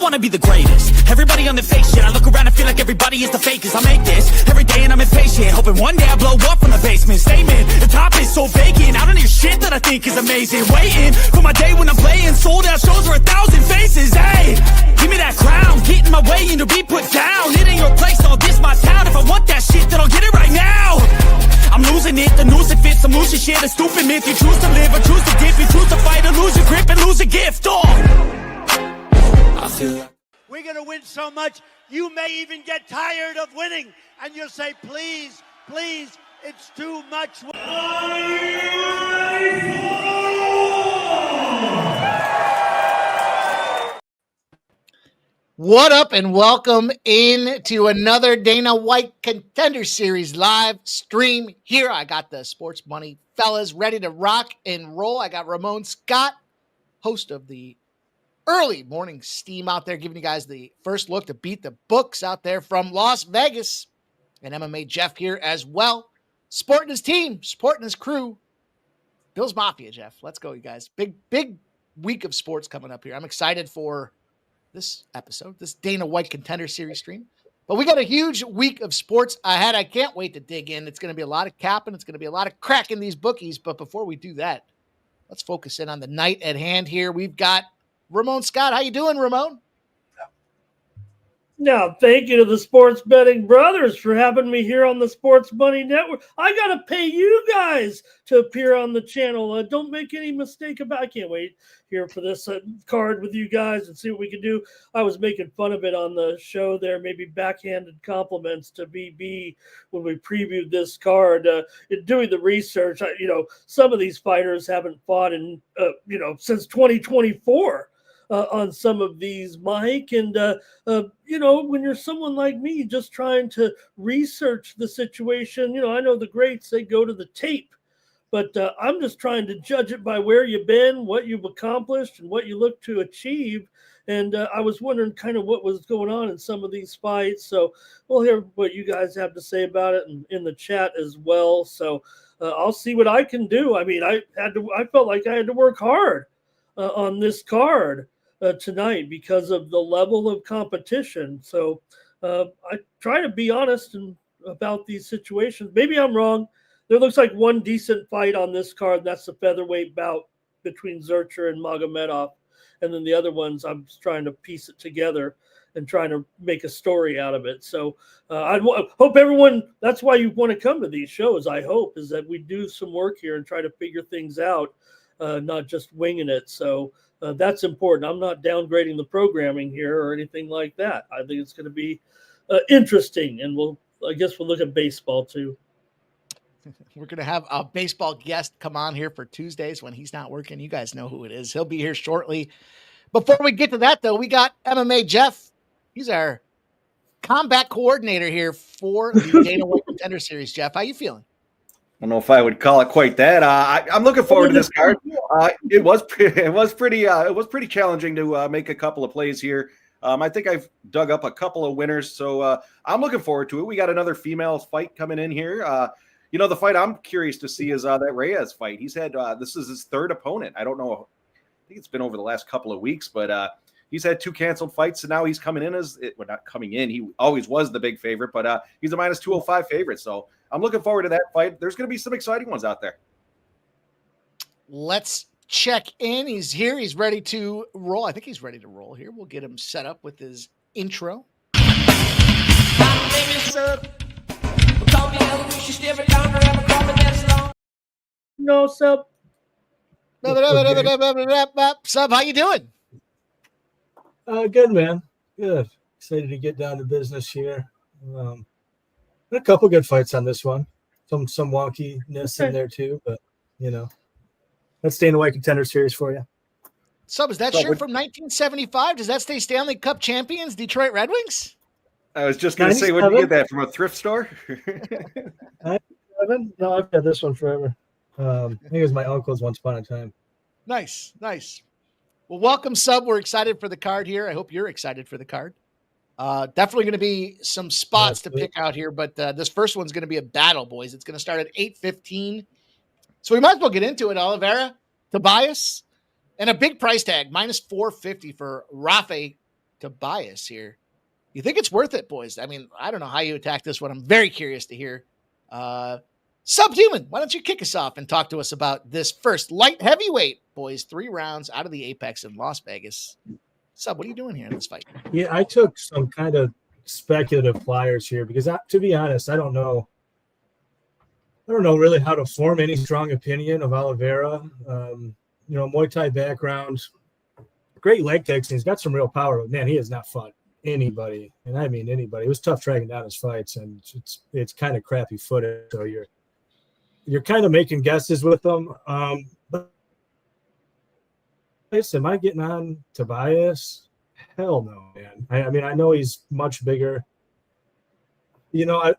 wanna be the greatest. Everybody on the fake shit. I look around and feel like everybody is the fakest. I make this every day and I'm impatient, hoping one day I blow up from the basement. Statement, the top is so vacant. I don't hear shit that I think is amazing. Waiting for my day when I'm playing sold out shows for 1,000 faces. Hey, give me that crown, get in my way and to be put down. It ain't your place, all this my town. If I want that shit, then I'll get it right now. I'm losing it, the noose it fits. I'm losing shit, a stupid myth. You choose to live or choose to dip. You choose to fight or lose your grip and lose a gift. Oh, I feel like we're going to win so much, you may even get tired of winning. And you'll say, please, please, it's too much. What up and welcome in to another Dana White Contender Series live stream here. I got the Sports Money fellas ready to rock and roll. I got Ramon Scott, host of the early morning steam out there, giving you guys the first look to beat the books out there from Las Vegas. And MMA Jeff here as well, supporting his team, supporting his crew. Bill's Mafia, Jeff. Let's go, you guys. Big week of sports coming up here. I'm excited for this episode, this Dana White Contender Series stream. But we got a huge week of sports ahead. I can't wait to dig in. It's going to be a lot of capping. It's going to be a lot of cracking these bookies. But before we do that, let's focus in on the night at hand here. We've got Ramon Scott. How you doing, Ramon? Now, thank you to the Sports Betting Brothers for having me here on the Sports Money Network. I got to pay you guys to appear on the channel. Don't make any mistake about it. I can't wait here for this card with you guys and see what we can do. I was making fun of it on the show there, maybe backhanded compliments to BB when we previewed this card. In doing the research, some of these fighters haven't fought in, since 2024. On some of these, Mike. And, when you're someone like me just trying to research the situation, I know the greats, they go to the tape, but I'm just trying to judge it by where you've been, what you've accomplished, and what you look to achieve. And I was wondering kind of what was going on in some of these fights. So we'll hear what you guys have to say about it in the chat as well. So I'll see what I can do. I mean, I felt like I had to work hard on this card tonight because of the level of competition. So I try to be honest about these situations. Maybe I'm wrong. There looks like one decent fight on this card. That's the featherweight bout between Zurcher and Magomedov. And then the other ones, I'm just trying to piece it together and trying to make a story out of it. So I hope everyone, that's why you want to come to these shows, I hope, is that we do some work here and try to figure things out, not just winging it. So that's important. I'm not downgrading the programming here or anything like that. I think it's going to be interesting, and I guess we'll look at baseball too. We're going to have a baseball guest come on here for Tuesdays when he's not working. You guys know who it is. He'll be here shortly. Before we get to that, though, we got MMA Jeff. He's our combat coordinator here for the Dana White Contender Series. Jeff, how you feeling? I don't know if I would call it quite that. I'm looking forward to this card. It was pretty challenging to make a couple of plays here. I think I've dug up a couple of winners, so I'm looking forward to it. We got another female fight coming in here. The fight I'm curious to see is that Reyes fight. He's had this is his third opponent. I don't know. I think it's been over the last couple of weeks, but he's had 2 canceled fights, and now he's coming in not coming in. He always was the big favorite, but he's a minus 205 favorite. So I'm looking forward to that fight. There's going to be some exciting ones out there. Let's check in. He's here. He's ready to roll. I think he's ready to roll here. We'll get him set up with his intro. No, Sub. Sub, how you doing? Good, man. Good. Excited to get down to business here. A couple good fights on this one. Some wonkiness in there too, but that's Dana White Contender Series for you. Sub, is that shirt from 1975? Does that stay Stanley Cup champions, Detroit Red Wings? I was just going to say, where did you get that, from a thrift store? No, I've had this one forever. I think it was my uncle's once upon a time. Nice. Well, welcome, Sub. We're excited for the card here. I hope you're excited for the card. Definitely going to be some spots to pick out here, but this first one's going to be a battle, boys. It's going to start at 8:15. So we might as well get into it. Oliveira, Tobias, and a big price tag, minus 450 for Rafe Tobias here. You think it's worth it, boys? I mean, I don't know how you attack this one. I'm very curious to hear. Subhuman, why don't you kick us off and talk to us about this first light heavyweight, boys? 3 rounds out of the Apex in Las Vegas. Sub, what are you doing here in this fight? Yeah, I took some kind of speculative flyers here because, to be honest, I don't know really how to form any strong opinion of Oliveira. Muay Thai background, great leg kicks, and he's got some real power, but man, he has not fought anybody, and I mean anybody. It was tough tracking down his fights, and it's kind of crappy footage, so you're kind of making guesses with them. But am I getting on Tobias? Hell no, man. I mean, I know he's much bigger.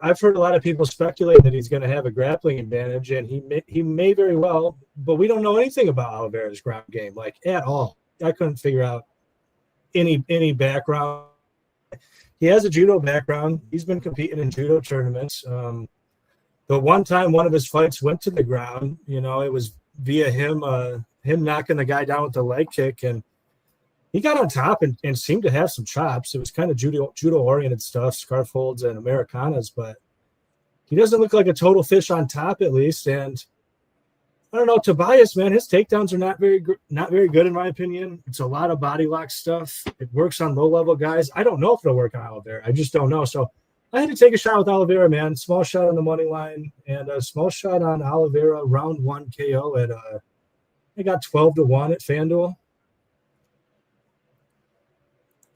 I've heard a lot of people speculate that he's going to have a grappling advantage, and he may very well, but we don't know anything about Oliveira's ground game, like at all. I couldn't figure out any background. He has a judo background. He's been competing in judo tournaments. The one time one of his fights went to the ground, it was via him knocking the guy down with the leg kick, and he got on top and seemed to have some chops. It was kind of judo-oriented stuff, scarf holds and Americanas, but he doesn't look like a total fish on top, at least. And I don't know, Tobias, man, his takedowns are not very good in my opinion. It's a lot of body lock stuff. It works on low-level guys. I don't know if it'll work on Oliveira. I just don't know. So I had to take a shot with Oliveira, man. Small shot on the money line and a small shot on Oliveira round 1 KO at I got 12-1 at FanDuel.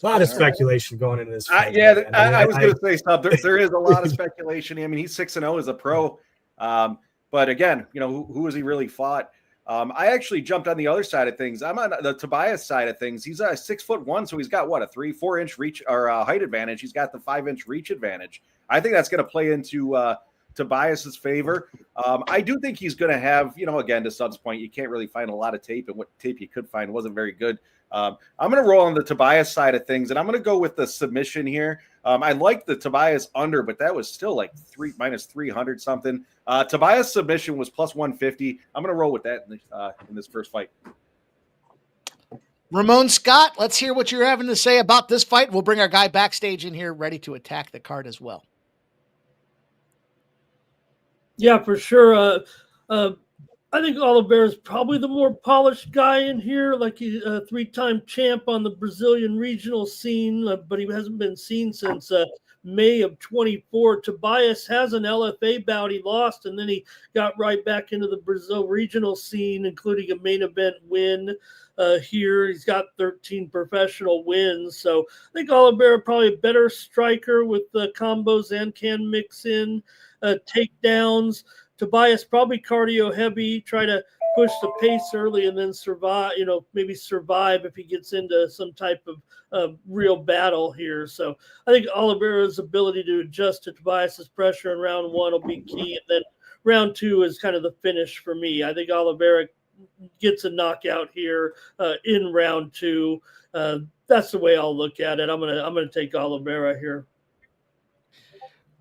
A lot of speculation going into this fight. I was going to say something. There is a lot of speculation. I mean, he's 6-0 as a pro. But again, who has he really fought? I actually jumped on the other side of things. I'm on the Tobias side of things. He's 6'1", so he's got what, a 3-4 inch reach or height advantage. He's got the 5-inch reach advantage. I think that's going to play into Tobias's favor. I do think he's going to have, again, to Sub's point, you can't really find a lot of tape, and what tape you could find wasn't very good. I'm going to roll on the Tobias side of things, and I'm going to go with the submission here. I like the Tobias under, but that was still like minus 300 something. Tobias submission was plus 150. I'm going to roll with that in this first fight. Ramon Scott, let's hear what you're having to say about this fight. We'll bring our guy backstage in here ready to attack the card as well. Yeah, for sure. I think Oliveira is probably the more polished guy in here, like he's a 3-time champ on the Brazilian regional scene, but he hasn't been seen since May of 24. Tobias has an LFA bout he lost, and then he got right back into the Brazil regional scene, including a main event win here. He's got 13 professional wins. So I think Oliveira probably a better striker with the combos and can mix in takedowns. Tobias probably cardio heavy, try to push the pace early and then survive, maybe survive if he gets into some type of real battle here. So I think Oliveira's ability to adjust to Tobias's pressure in round 1 will be key. And then round 2 is kind of the finish for me. I think Oliveira gets a knockout here in round 2. That's the way I'll look at it. I'm gonna take Oliveira here.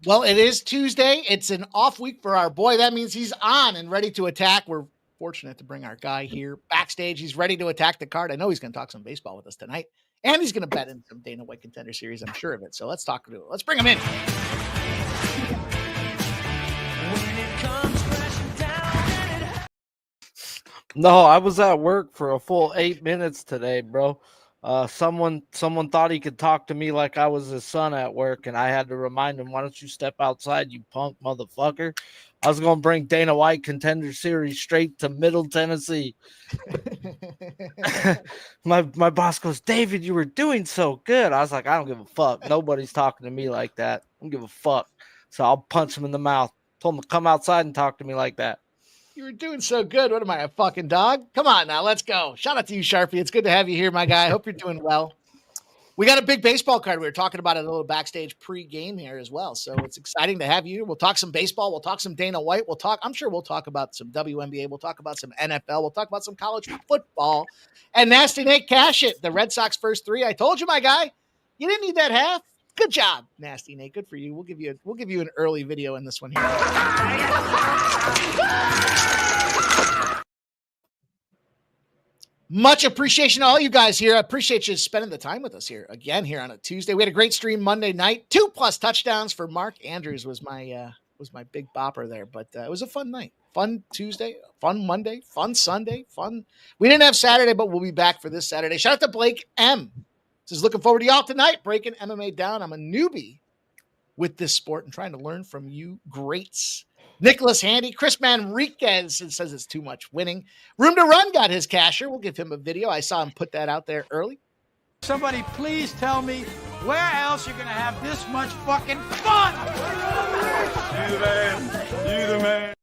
Well, it is Tuesday. It's an off week for our boy. That means he's on and ready to attack. We're fortunate to bring our guy here backstage. He's ready to attack the card. I know he's going to talk some baseball with us tonight, and he's going to bet in some Dana White Contender Series. I'm sure of it. So let's talk to him. Let's bring him in. No, I was at work for a full 8 minutes today, bro. Someone thought he could talk to me like I was his son at work, and I had to remind him, why don't you step outside, you punk motherfucker? I was going to bring Dana White Contender Series straight to Middle Tennessee. My boss goes, David, you were doing so good. I was like, I don't give a fuck. Nobody's talking to me like that. I don't give a fuck. So I'll punch him in the mouth. Told him to come outside and talk to me like that. You were doing so good. What am I, a fucking dog? Come on now, let's go. Shout out to you, Sharpie. It's good to have you here, my guy. I hope you're doing well. We got a big baseball card. We were talking about it a little backstage pre-game here as well. So it's exciting to have you. We'll talk some baseball. We'll talk some Dana White. I'm sure we'll talk about some WNBA. We'll talk about some NFL. We'll talk about some college football. And Nasty Nate Cash It, the Red Sox first 3. I told you, my guy, you didn't need that half. Good job, Nasty Nate. Good for you. We'll give you an early video in this one here. Much appreciation to all you guys here. I appreciate you spending the time with us here again here on a Tuesday. We had a great stream Monday night. 2+ touchdowns for Mark Andrews was my big bopper there, but it was a fun night. Fun Tuesday, fun Monday, fun Sunday, fun. We didn't have Saturday, but we'll be back for this Saturday. Shout out to Blake M. Says, looking forward to y'all tonight, breaking MMA down. I'm a newbie with this sport and trying to learn from you greats. Nicholas Handy, Chris Manriquez says it's too much winning. Room to Run got his casher. We'll give him a video. I saw him put that out there early. Somebody please tell me where else you're going to have this much fucking fun. You the man.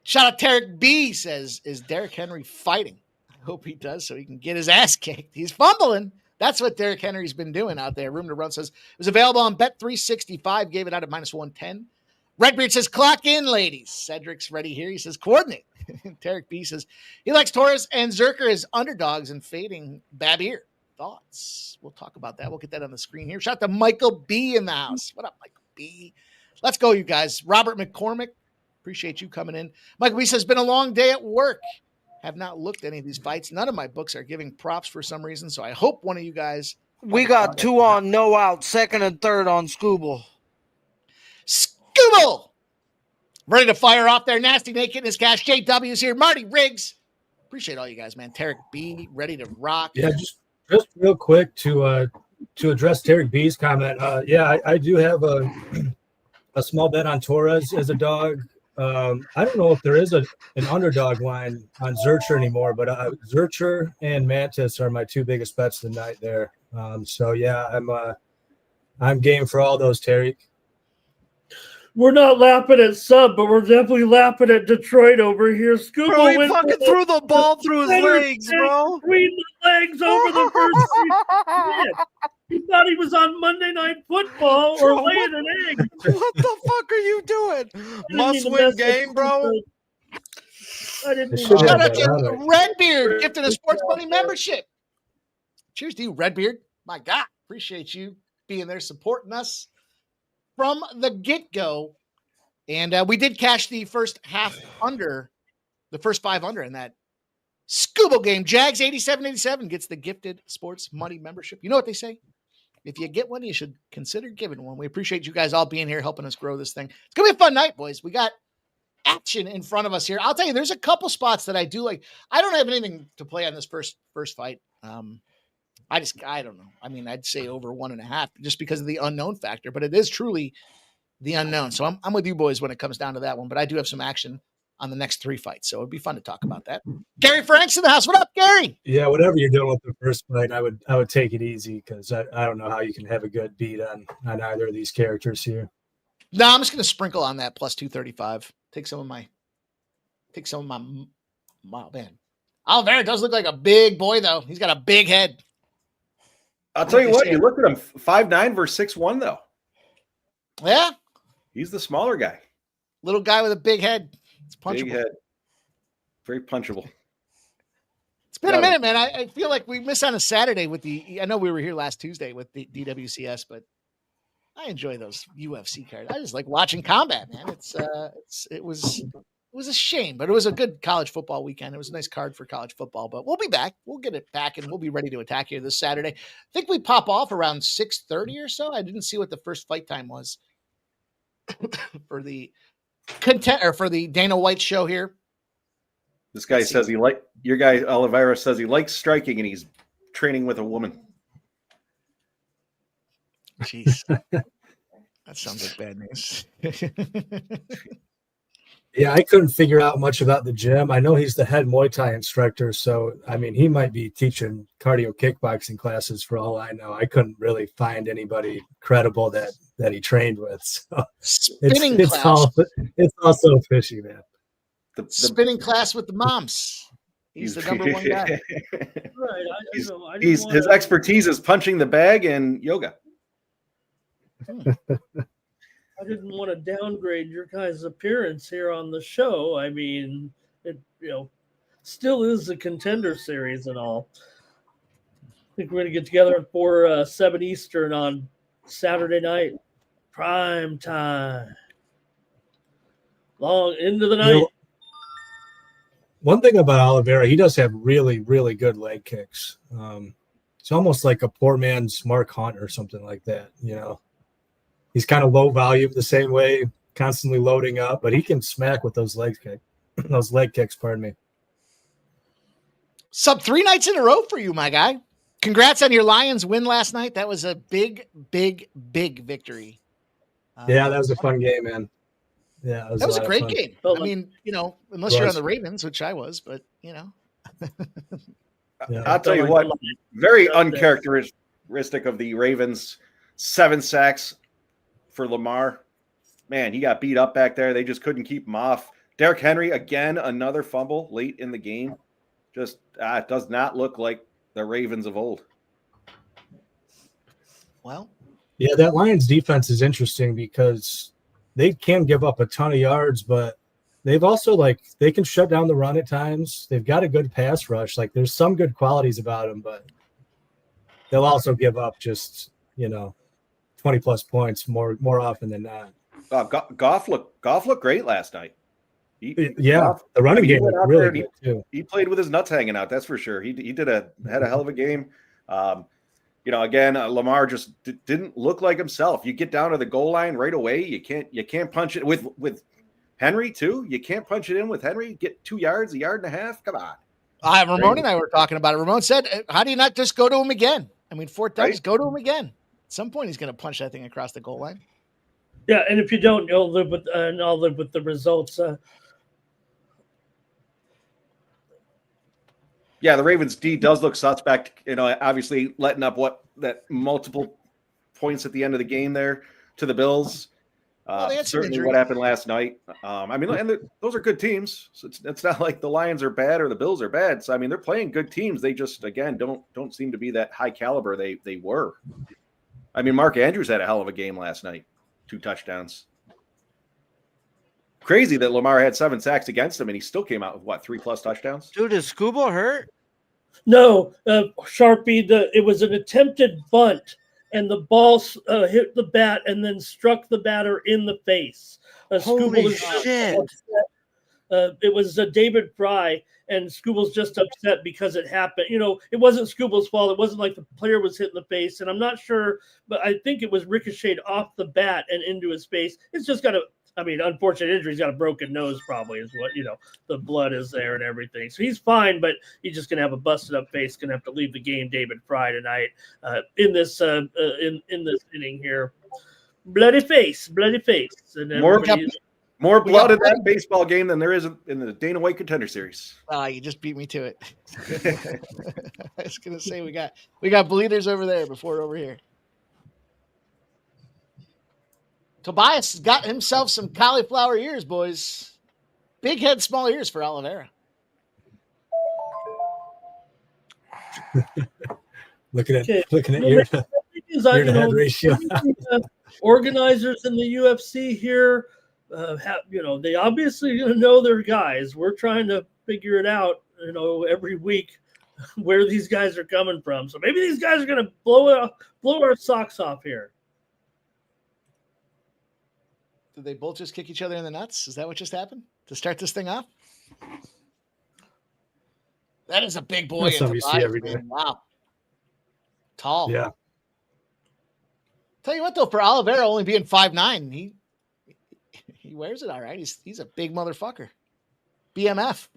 Shout out Tarek B says, is Derrick Henry fighting? I hope he does so he can get his ass kicked. He's fumbling. That's what Derrick Henry's been doing out there. Room to Run says, it was available on Bet365, gave it out at -110. Redbeard says, clock in, ladies. Cedric's ready here. He says, coordinate. Tarek B says, he likes Torres and Zerker as underdogs and fading Babir. Thoughts? We'll talk about that. We'll get that on the screen here. Shout out to Michael B in the house. What up, Michael B? Let's go, you guys. Robert McCormick, appreciate you coming in. Michael B says, been a long day at work. Have not looked at any of these fights. None of my books are giving props for some reason, so I hope one of you guys. We got 2 on, no out, second and third on Scooble. Scooble! Ready to fire off there. Nasty Nate getting his cash. JW's here. Marty Riggs. Appreciate all you guys, man. Tarek B, ready to rock. Yeah, just real quick to address Tarek B's comment. I do have a small bet on Torres as a dog. I don't know if there is an underdog line on Zercher anymore, but Zercher and Mantis are my 2 biggest bets tonight there. I'm game for all those, Tarek. We're not lapping at sub, but we're definitely lapping at Detroit over here. Scuba Bro, he went fucking threw the ball through his legs, bro. Between the legs over the first 3 He thought he was on Monday Night Football or laying an egg. What the fuck are you doing? Must win game, bro. I didn't Shout out to Redbeard gifting a sports money membership. Cheers to you, Redbeard. My God, appreciate you being there supporting us from the get-go. And we did cash the first half under, the first 5 under in that Scuba game. Jags 8787 gets the gifted sports money membership. You know what they say? If you get one, you should consider giving one. We appreciate you guys all being here, helping us grow this thing. It's going to be a fun night, boys. We got action in front of us here. I'll tell you, there's a couple spots that I do like. I don't have anything to play on this first fight. I don't know. I mean, I'd say over 1.5 just because of the unknown factor, but it is truly the unknown. So I'm with you boys when it comes down to that one, but I do have some action on the next 3 fights. So it'd be fun to talk about that. Gary Franks in the house. What up, Gary? Yeah, whatever you're doing with the first fight, I would take it easy because I don't know how you can have a good beat on either of these characters here. No, I'm just going to sprinkle on that plus 235. Take some of my, wow, man. Oliveira does look like a big boy, though. He's got a big head. I'll tell you what, you look at him, 5'9" versus 6'1", though. Yeah. He's the smaller guy. Little guy with a big head. It's punchable. Big head. Very punchable. It's been a minute, man. I feel like we missed on a Saturday with I know we were here last Tuesday with the DWCS, but I enjoy those UFC cards. I just like watching combat, man. It was a shame, but it was a good college football weekend. It was a nice card for college football, but we'll be back. We'll get it back, and we'll be ready to attack here this Saturday. I think we pop off around 6:30 or so. I didn't see what the first fight time was for the for the Dana White show here. This guy says your guy Oliveira says he likes striking and he's training with a woman. Jeez. That sounds like bad news. Yeah, I couldn't figure out much about the gym. I know he's the head Muay Thai instructor, so I mean, he might be teaching cardio kickboxing classes for all I know. I couldn't really find anybody credible that he trained with. So Spinning class. It's also fishy, man. The spinning class with the moms. He's the number one guy. Right. His expertise is punching the bag and yoga. I didn't want to downgrade your guys' appearance here on the show. I mean, it still is a Contender series and all. I think we're going to get together for 7 Eastern on Saturday night, prime time, long into the night. One thing about Oliveira, he does have really, really good leg kicks. It's almost like a poor man's Mark Hunt or something like that. You know, he's kind of low volume the same way, constantly loading up, but he can smack with those leg kicks. Pardon me. Sub 3 nights in a row for you, my guy. Congrats on your Lions win last night. That was a big, big, big victory. Yeah, that was a fun game, man. Yeah, that was a great game. I mean, unless you're on the Ravens, which I was, but Yeah. I'll tell you what, very uncharacteristic of the Ravens. 7 sacks for Lamar. Man, he got beat up back there. They just couldn't keep him off. Derrick Henry, again, another fumble late in the game. Just it does not look like the Ravens of old. Well, yeah, that Lions defense is interesting because they can give up a ton of yards, but they've also they can shut down the run at times. They've got a good pass rush. There's some good qualities about them, but they'll also give up just 20 plus points more often than not. Goff looked great last night. The running game was really good too. He played with his nuts hanging out. That's for sure. He had a hell of a game. Again, Lamar just didn't look like himself. You get down to the goal line right away. You can't punch it with Henry too. You can't punch it in with Henry. Get 2 yards, 1.5 yards. Come on. Ramon and I were talking about it. Ramon said, "How do you not just go to him again? I mean, 4 times, go to him again. At some point, he's going to punch that thing across the goal line." Yeah, and if you don't, I'll live with the results. Yeah, the Ravens D does look suspect. Obviously letting up that multiple points at the end of the game there to the Bills. Certainly what happened last night. Those are good teams. So it's not like the Lions are bad or the Bills are bad. So they're playing good teams. They just don't seem to be that high caliber they were. Mark Andrews had a hell of a game last night. 2 touchdowns. Crazy that Lamar had 7 sacks against him, and he still came out with 3+ touchdowns. Dude, is Scuba hurt? No, Sharpie. It was an attempted bunt, and the ball hit the bat and then struck the batter in the face. Holy shit! It was David Fry, and Scooble's just upset because it happened. It wasn't Scooble's fault. It wasn't like the player was hit in the face, and I'm not sure, but I think it was ricocheted off the bat and into his face. It's just got unfortunate injury. He's got a broken nose, probably is what the blood is there and everything. So he's fine, but he's just gonna have a busted up face. Gonna have to leave the game. David Fry tonight in this inning here. Bloody face. And more blood in that baseball game than there is in the Dana White Contender Series. You just beat me to it. I was gonna say we got bleeders over there before over here. Tobias got himself some cauliflower ears, boys. Big head, small ears for Oliveira. Looking at ear to head ratio. Organizers in the UFC here, they obviously know their guys. We're trying to figure it out, every week where these guys are coming from. So maybe these guys are going to blow our socks off here. Did they both just kick each other in the nuts? Is that what just happened to start this thing off? That is a big boy. That's something you see every day. Wow. Tall. Yeah. Tell you what, though, for Oliveira only being 5'9", he wears it all right. He's a big motherfucker. BMF.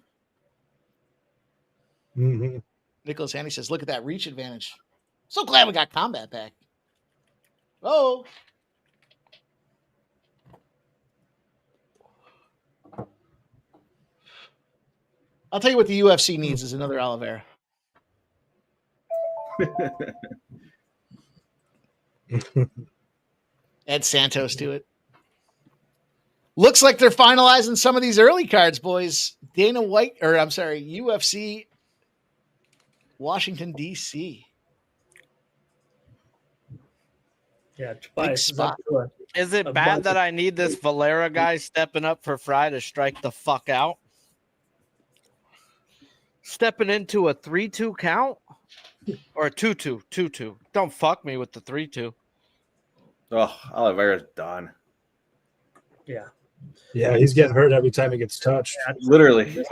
Mm-hmm. Nicholas Handy says, look at that reach advantage. So glad we got combat back. Oh. I'll tell you what the UFC needs is another Oliveira. Add Santos to it. Looks like they're finalizing some of these early cards, boys. UFC Washington, D.C. Yeah, big spot. Is it bad that I need this Valera guy stepping up for Fry to strike the fuck out? Stepping into a 3-2 count? Or a 2-2? 2-2. Don't fuck me with the 3-2. Oh, Oliveira's done. Yeah. Yeah, he's getting hurt every time he gets touched. Literally.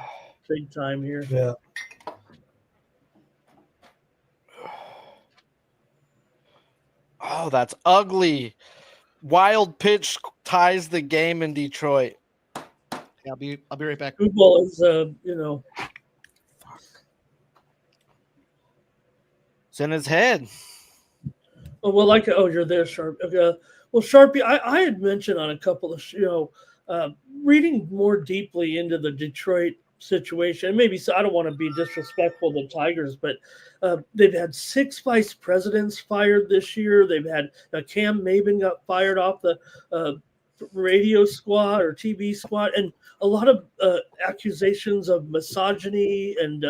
big time here. Yeah. Oh, that's ugly. Wild pitch ties the game in Detroit. Yeah, I'll be right back. Football is, It's in his head. Oh, well, you're there, Sharp. Well, Sharpie, I had mentioned on a couple of, reading more deeply into the Detroit situation. Maybe I don't want to be disrespectful to the Tigers, but they've had 6 vice presidents fired this year. They've had Cam Maben got fired off the radio squad or TV squad, and a lot of accusations of misogyny and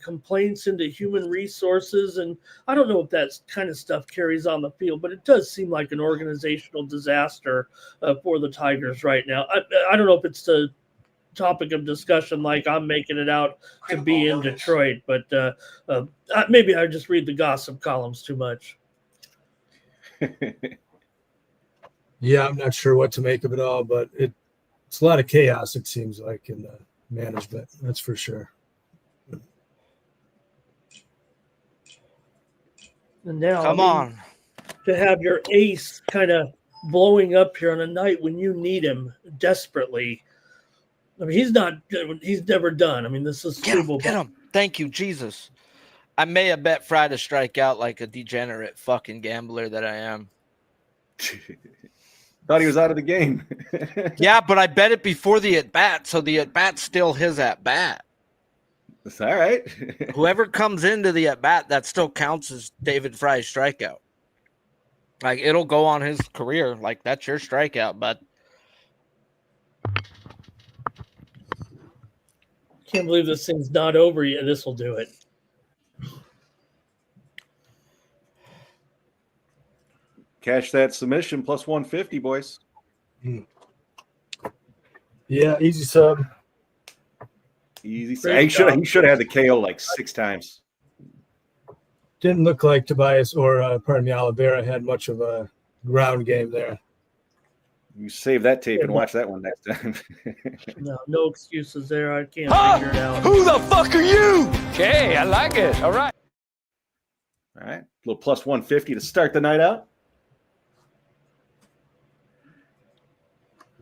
complaints into human resources. And I don't know if that kind of stuff carries on the field, but it does seem like an organizational disaster for the Tigers right now. I don't know if it's the topic of discussion like I'm making it out to be in Detroit, but maybe I just read the gossip columns too much. Yeah, I'm not sure what to make of it all, but it's a lot of chaos, it seems like, in the management. That's for sure. And now, Come on. to have your ace kind of blowing up here on a night when you need him desperately. I mean, he's never done. I mean, this is Get him. Thank you, Jesus. I may have bet Fry to strike out like a degenerate fucking gambler that I am. Thought he was out of the game. Yeah, but I bet it before the at-bat, so the at-bat's still his at-bat. That's all right. Whoever comes into the at-bat, that still counts as David Fry's strikeout. Like, it'll go on his career. Like, that's your strikeout, but Can't believe this thing's not over yet. This will do it. Cash that submission plus 150, boys. Yeah, easy sub. Easy. He should have had the KO like 6 times. Didn't look like Tobias or Oliveira had much of a ground game there. You save that tape and watch that one next time. No excuses there. I can't figure it out. Who the fuck are you? Okay, I like it. All right. All right. A little plus 150 to start the night out.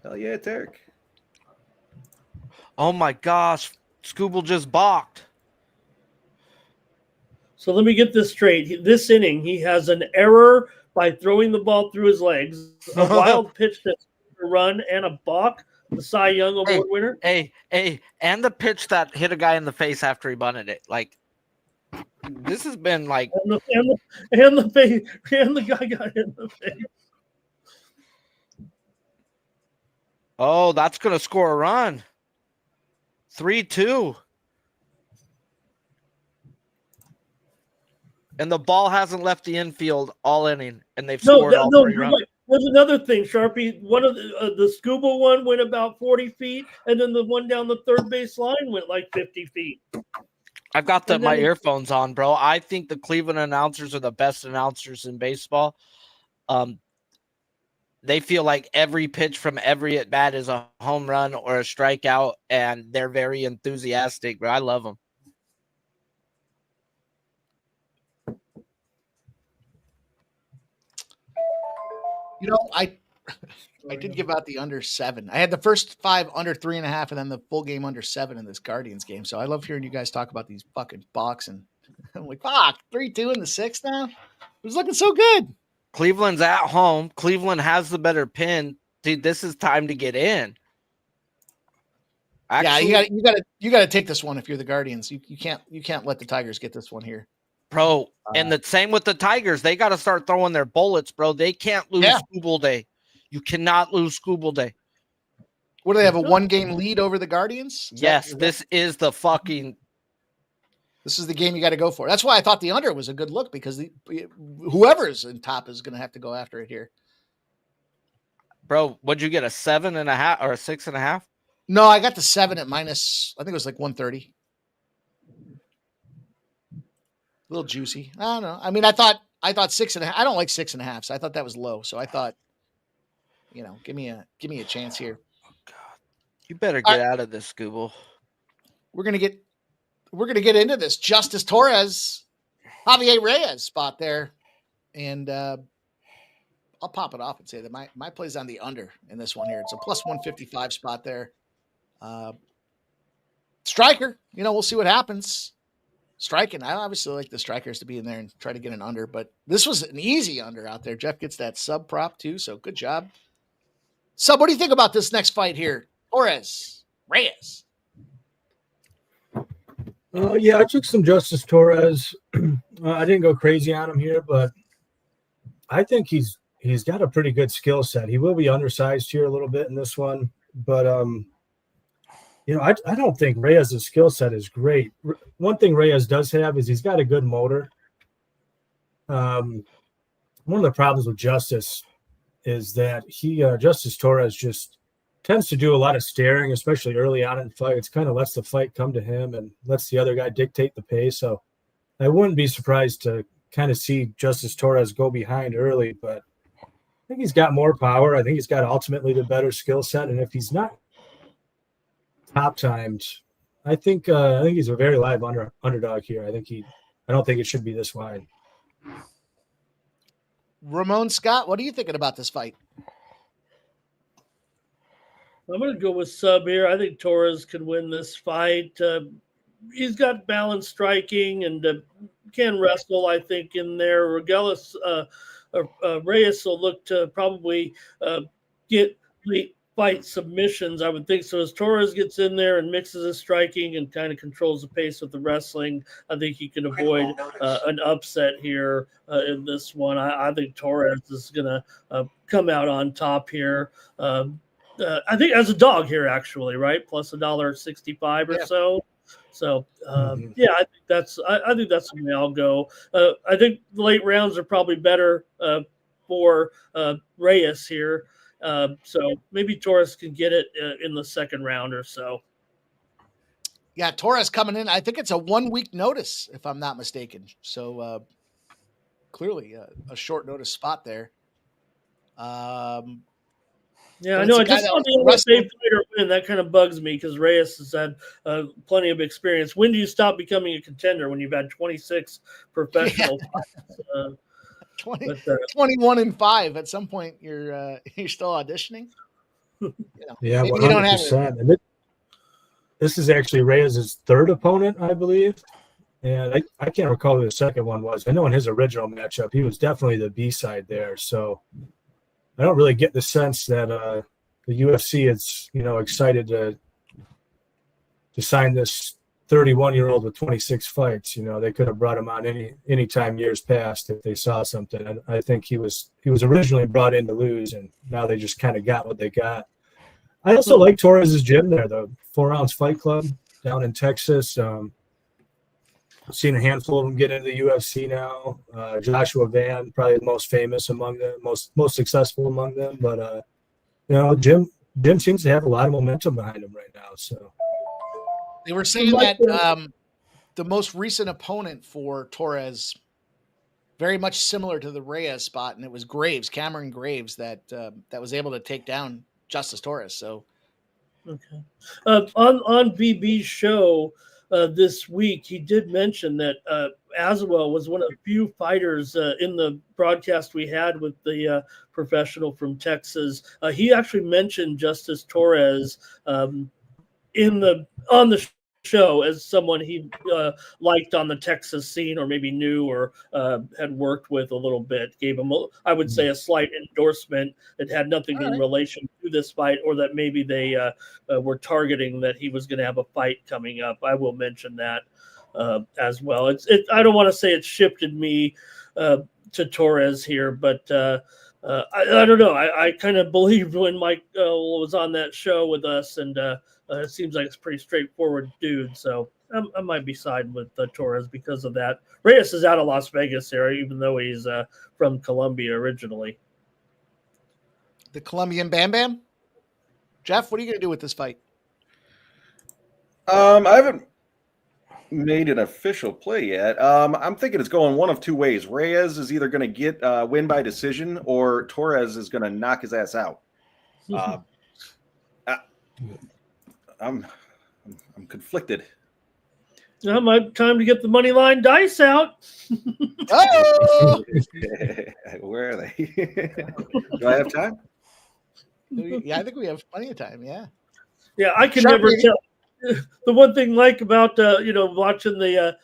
Hell yeah, Tarek. oh my gosh, Scooble just balked. So let me get this straight. This inning, he has an error by throwing the ball through his legs, a wild pitch that's a run, and a balk. The Cy Young Award winner. Hey, and the pitch that hit a guy in the face after he bunted it. Like, this has been like, And the guy got hit in the face. oh, that's gonna score a run. 3-2. And the ball hasn't left the infield all inning, and they've scored all 3 runs. Right. There's another thing, Sharpie. One of the scuba one went about 40 feet, and then the one down the third base line went like 50 feet. I've got my earphones on, bro. I think the Cleveland announcers are the best announcers in baseball. They feel like every pitch from every at bat is a home run or a strikeout, and they're very enthusiastic, bro. I love them. You know, I did give out the under 7. I had the first 5 under 3.5, and then the full game under 7 in this Guardians game. So I love hearing you guys talk about these fucking balks. And I'm like, fuck, 3-2 in the 6th now. It was looking so good. Cleveland's at home. Cleveland has the better pin. Dude, this is time to get in. Actually, yeah, you got to take this one if you're the Guardians. You can't let the Tigers get this one here. Bro, and the same with the Tigers. They got to start throwing their bullets, bro. They can't lose Scooble Day. You cannot lose Scooble Day. What do they have, a 1-game lead over the Guardians? This is the fucking. This is the game you got to go for. That's why I thought the under was a good look, because whoever's in top is going to have to go after it here. Bro, what'd you get, a 7.5 or a 6.5? No, I got the 7 at minus. I think it was like 130. A little juicy. I don't know. I mean, I thought 6.5. I don't like 6.5, so I thought that was low. So I thought, give me a chance here. Oh God, you better get out of this, Scooble. we're gonna get into this Justice Torres, Javier Reyes spot there, and I'll pop it off and say that my play's on the under in this one here. It's a plus 155 spot there. Striker, we'll see what happens. Striking, I obviously like the strikers to be in there and try to get an under, but this was an easy under out there. Jeff gets that sub prop too, so good job. Sub, what do you think about this next fight here? Torres, Reyes. Yeah, I took some Justice Torres. I didn't go crazy on him here, but I think he's got a pretty good skill set. He will be undersized here a little bit in this one, but I don't think Reyes' skill set is great. One thing Reyes does have is he's got a good motor. One of the problems with Justice is that Justice Torres just tends to do a lot of staring, especially early on in fights. Kind of lets the fight come to him and lets the other guy dictate the pace. So I wouldn't be surprised to kind of see Justice Torres go behind early, but I think he's got more power. I think he's got ultimately the better skill set. And if he's not top timed, I think he's a very live underdog here. I don't think it should be this wide. Ramon Scott, what are you thinking about this fight? I'm going to go with sub here. I think Torres can win this fight. He's got balanced striking and can wrestle, I think, in there. Reyes will look to probably get the fight submissions, I would think. So as Torres gets in there and mixes his striking and kind of controls the pace of the wrestling, I think he can avoid an upset here in this one. I think Torres is going to come out on top here. I think as a dog here, actually, right? Plus $1.65 or so. So I think that's the way I'll go. I think the late rounds are probably better for Reyes here. So maybe Torres can get it in the second round or so. Yeah, Torres coming in. I think it's a 1 week notice, if I'm not mistaken. So clearly a short notice spot there. Yeah, I know. I just want the USA fighter win. That kind of bugs me because Reyes has had plenty of experience. When do you stop becoming a contender? When you've had 26 professional fights? 21-5. At some point, you're still auditioning. Yeah, 100%. This is actually Reyes' third opponent, I believe. And I can't recall who the second one was. I know in his original matchup, he was definitely the B-side there. So I don't really get the sense that the UFC is, excited to sign this 31-year-old with 26 fights. They could have brought him on any time years past if they saw something. I think he was originally brought in to lose, and now they just kind of got what they got. I also like Torres' gym there, the 4-ounce Fight Club down in Texas. I've seen a handful of them get into the UFC now. Joshua Van, probably the most famous among them, most successful among them. But Jim seems to have a lot of momentum behind him right now. So they were saying that the most recent opponent for Torres, very much similar to the Reyes spot, and it was Cameron Graves, that was able to take down Justice Torres. So okay, on BB's show. This week, he did mention that Aswell was one of the few fighters in the broadcast we had with the professional from Texas. He actually mentioned Justice Torres on the show as someone he liked on the Texas scene, or maybe knew or had worked with a little bit. Gave him, I would say, a slight endorsement. It had nothing in relation to this fight, or that maybe they were targeting that he was going to have a fight coming up. I will mention that as well. I don't want to say it shifted me to Torres here, but I don't know. I kind of believed when Mike was on that show with us, and it seems like it's a pretty straightforward dude. So I might be siding with Torres because of that. Reyes is out of Las Vegas here, even though he's from Colombia originally. The Colombian Bam Bam? Jeff, what are you going to do with this fight? I haven't made an official play yet. I'm thinking it's going one of two ways. Reyes is either going to get win by decision, or Torres is going to knock his ass out. I'm conflicted Time to get the money line dice out. Oh, Where are they? Do I have time? yeah, I think we have plenty of time. Yeah. Yeah, I can Sharpie. never tell. The one thing like about watching the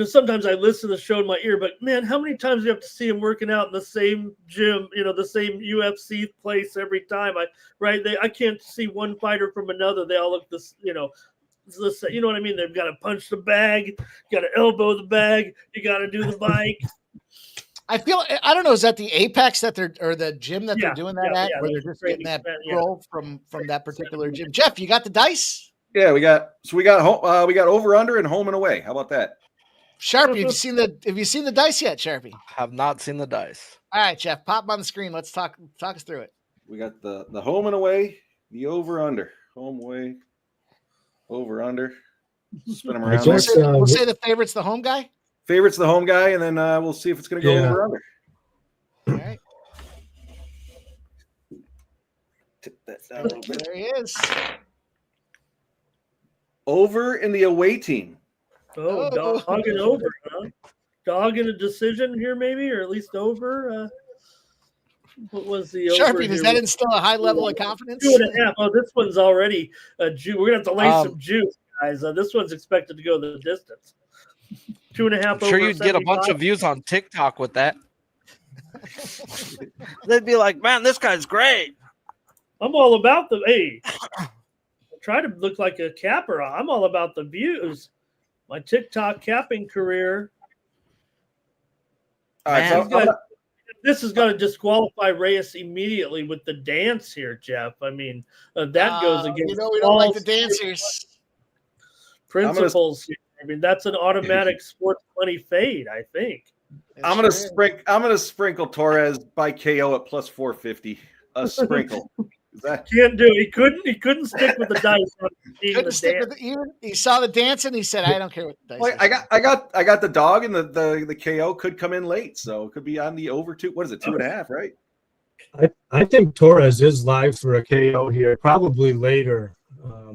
sometimes I listen to the show in my ear, but man, how many times do you have to see him working out in the same gym, the same UFC place every time? I can't see one fighter from another. They all look this, you know what I mean? They've got to punch the bag, got to elbow the bag, you got to do the bike. I don't know. Is that the Apex or the gym that they're doing that at, where they're just getting that roll from that particular gym? Jeff, you got the dice? Yeah, we got over under and home and away. How about that? Sharpie, have you seen the dice yet, Sharpie? Have not seen the dice. All right, Jeff, pop them on the screen. Let's talk us through it. We got the home and away, the over under, home away, over under. Spin them around. We'll say the favorite's the home guy. Favorite's the home guy, and then we'll see if it's going to go over under. All right. Tip that down a little bit. There he is. Over in the away team. Oh, dogging over, huh? Dogging a decision here, maybe, or at least over. What was the over? Sharpie, does that instill a high level of confidence? 2.5. Oh, this one's already a juice. We're going to have to lay some juice, guys. This one's expected to go the distance. 2.5. I'm sure you'd get a bunch of views on TikTok with that. They'd be like, man, this guy's great. I'm all about try to look like a capper. I'm all about the views. My TikTok capping career. All right, this is going to disqualify Reyes immediately with the dance here, Jeff. I mean, that goes against we don't like the dancers. Principles. I mean, that's an automatic sports money fade, I think. I'm gonna sprinkle Torres by KO at plus 450. A sprinkle. Can't do it. He couldn't stick with the dice. He saw the dance and he said, "I don't care what the dice." Well, I got the dog, and the KO could come in late, so it could be on the over 2. What is it, 2.5? Right? I think Torres is live for a KO here, probably later.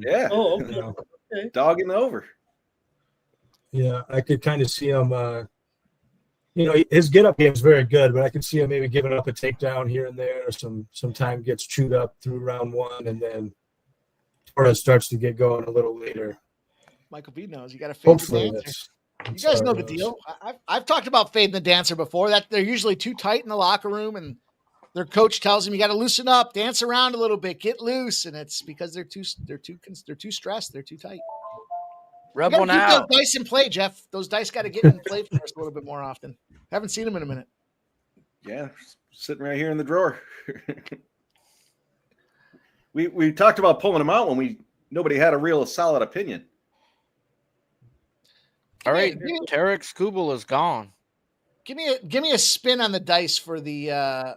Yeah. Oh, okay. Okay. Dog in the over. Yeah, I could kind of see him. His get-up game is very good, but I could see him maybe giving up a takedown here and there. Some time gets chewed up through round one, and then Torres starts to get going a little later. Michael B knows you got to fade the dancer. You guys know the knows. deal. I've talked about fading the dancer before. That they're usually too tight in the locker room, and their coach tells them you got to loosen up, dance around a little bit, get loose, and it's because they're too stressed, they're too tight. Rub one out. Those dice in play, Jeff. Those dice got to get in play for us a little bit more often. Haven't seen them in a minute. Yeah, sitting right here in the drawer. we talked about pulling them out when nobody had a real solid opinion. All right, Tarek Skubal is gone. Give me a spin on the dice for the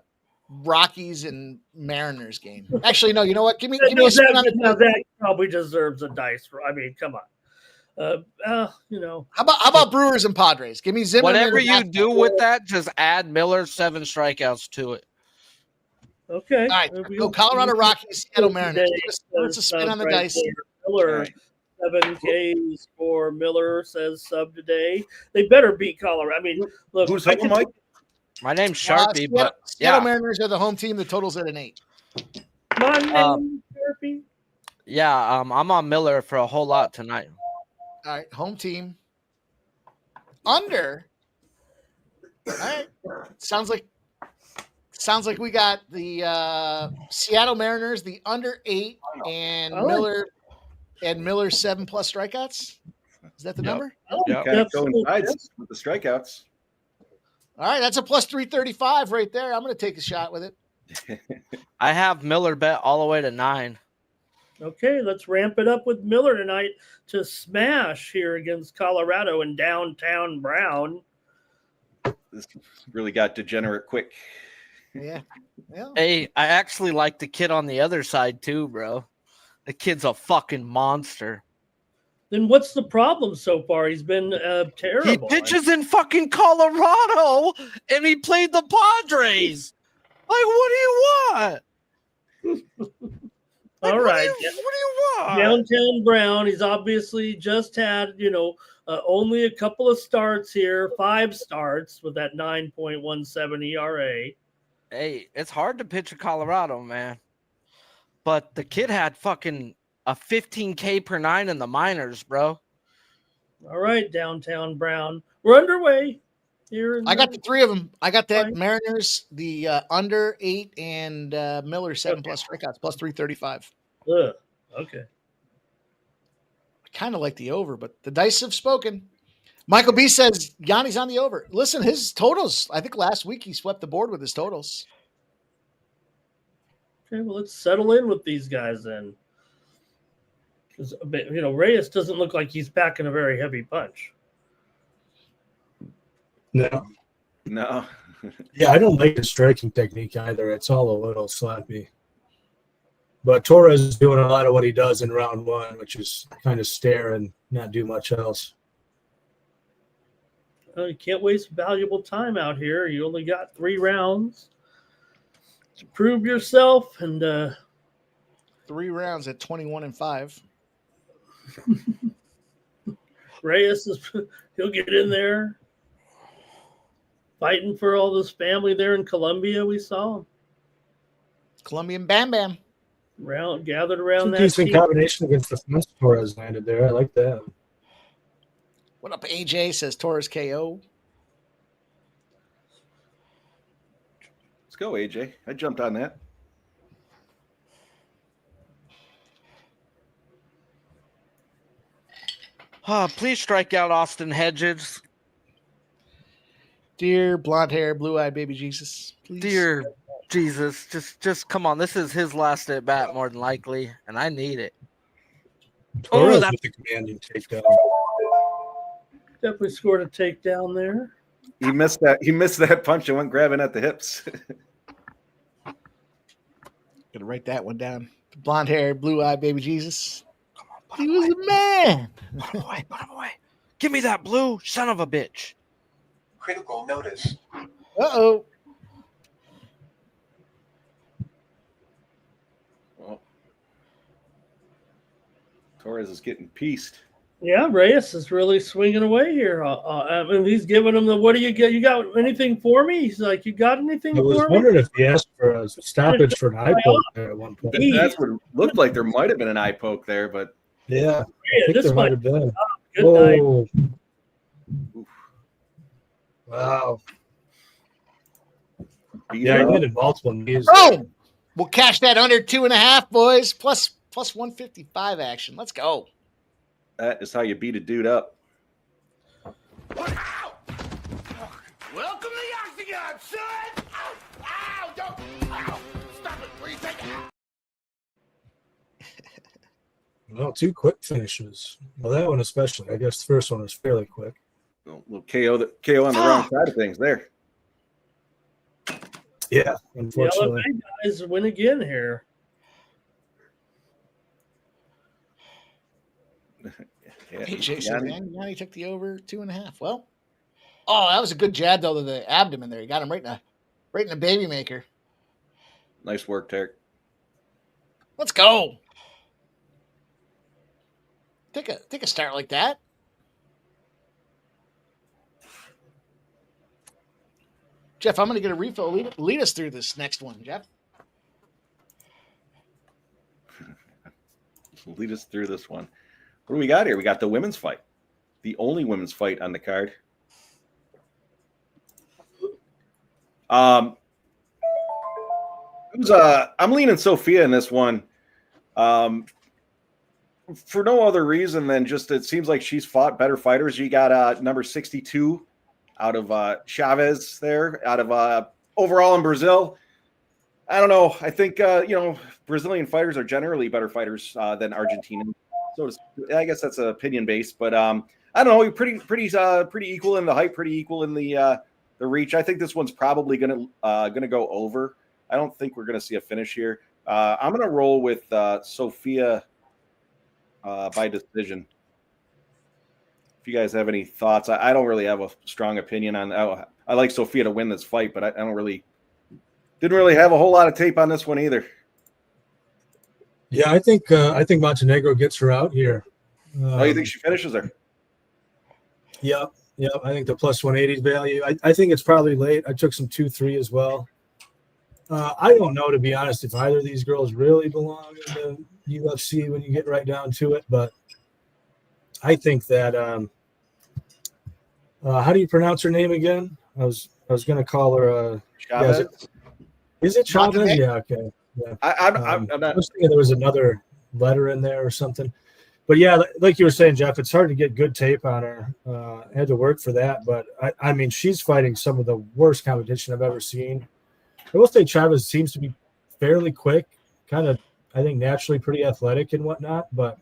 Rockies and Mariners game. Actually, no. You know what? Give me a spin on the dice. That probably deserves a dice. I mean, come on. How about Brewers and Padres? Give me Zimmerman. Whatever you do with that, just add Miller 7 strikeouts to it. Okay. All right. Go Colorado Rockies, Seattle Mariners. Let's a spin on the dice. Miller, 7 Ks for Miller, says sub today. They better beat Colorado. I mean, look. Who's home, Mike? My name's Sharpie, but Seattle Mariners are the home team. The total's at an 8. My name, Sharpie. Yeah, I'm on Miller for a whole lot tonight. All right, home team. Under. All right. Sounds like we got the Seattle Mariners, the under 8, and Miller 7+ strikeouts. Is that the number? Yeah, kind of coincides with the strikeouts. All right, that's a plus 335 right there. I'm going to take a shot with it. I have Miller bet all the way to 9. Okay, let's ramp it up with Miller tonight to smash here against Colorado in downtown Brown. This really got degenerate quick. Yeah. Hey, I actually like the kid on the other side too, bro. The kid's a fucking monster. Then what's the problem so far? He's been terrible. He pitches in fucking Colorado, and he played the Padres. Like, what do you want? All right. What do you want? Downtown Brown. He's obviously just had, only a couple of starts here, 5 starts with that 9.17 ERA. Hey, it's hard to pitch in Colorado, man. But the kid had fucking a 15K per 9 in the minors, bro. All right, Downtown Brown. We're underway here. I got the 3 of them. I got that Mariners, the under 8, and Miller 7 plus strikeouts, plus 335. Okay. I kind of like the over, but the dice have spoken. Michael B says Yanni's on the over. Listen, his totals, I think last week he swept the board with his totals. Okay, well, let's settle in with these guys then. Because, Reyes doesn't look like he's packing a very heavy punch. No. Yeah, I don't like his striking technique either. It's all a little sloppy. But Torres is doing a lot of what he does in round 1, which is kind of stare and not do much else. You can't waste valuable time out here. You only got 3 rounds to prove yourself. And 3 rounds at 21-5. Reyes he'll get in there. Fighting for all this family there in Colombia, we saw him. Colombian Bam Bam. Gathered around that decent team. combination against the fence Torres landed there. I like that. What up, AJ? Says Torres KO. Let's go, AJ. I jumped on that. Please strike out Austin Hedges. Dear blonde hair, blue eyed baby Jesus. Please. Dear Jesus, just come on. This is his last at bat, more than likely, and I need it. Torres with the commanding takedown. Definitely scored a takedown there. He missed that punch and went grabbing at the hips. Gotta write that one down. Blonde hair, blue eyed baby Jesus. He was a man. Put him away. Give me that blue son of a bitch. Critical notice. Uh-oh. Well, Torres is getting pieced. Yeah, Reyes is really swinging away here. He's giving him the, what do you get? You got anything for me? He's like, you got anything I was for me? wondering if he asked for a stoppage for an eye poke there at one point. That's what it looked like. There might have been an eye poke there, but Yeah, I think this there might might have been. Good night. Oh. Wow. Yeah, he did multiple knees. Boom! We'll cash that under 2.5, boys. Plus 155 action. Let's go. that is how you beat a dude up. Welcome to the Octagon, son! Ow! Ow! Don't! Ow! Stop it, please! Take it! Well, 2 quick finishes. Well, that one especially. I guess the first one was fairly quick. Little KO on the wrong side of things there. Yeah, The unfortunately. LFA guys win again here. Yeah, AJ says, Yanni- Yanni took the over 2.5. Well, oh, that was a good jab, though, to the abdomen there. He got him right in the baby maker. nice work, Tarek. Let's go. Take a start like that. Jeff, I'm going to get a refill. Lead us through this next one, Jeff. Lead us through this one. What do we got here? We got the women's fight. The only women's fight on the card. I'm leaning Sophia in this one. For no other reason than just it seems like she's fought better fighters. You got number 62 out of Chavez there, out of overall in Brazil. I don't know. I think Brazilian fighters are generally better fighters than Argentinian. So I guess that's opinion based, but I don't know. You're pretty equal in the height, pretty equal in the reach. I think this one's probably gonna go over. I don't think we're gonna see a finish here. I'm gonna roll with Sophia by decision. If you guys have any thoughts, I don't really have a strong opinion on. I like Sophia to win this fight, but I didn't really have a whole lot of tape on this one either. Yeah, I think Montenegro gets her out here. Oh, you think she finishes her? Yep. I think the plus 180 value. I think it's probably late. I took some 2-3 as well. I don't know, to be honest, if either of these girls really belong in the UFC when you get right down to it. But I think that how do you pronounce her name again? I was going to call her Chavez? Is it Chavez? Montenegro? Yeah, okay. Yeah. I'm I not. was thinking there was another letter in there or something. But yeah, like you were saying, Jeff, it's hard to get good tape on her. I had to work for that. But I mean, she's fighting some of the worst competition I've ever seen. I will say Chavez seems to be fairly quick, kind of, I think, naturally pretty athletic and whatnot. But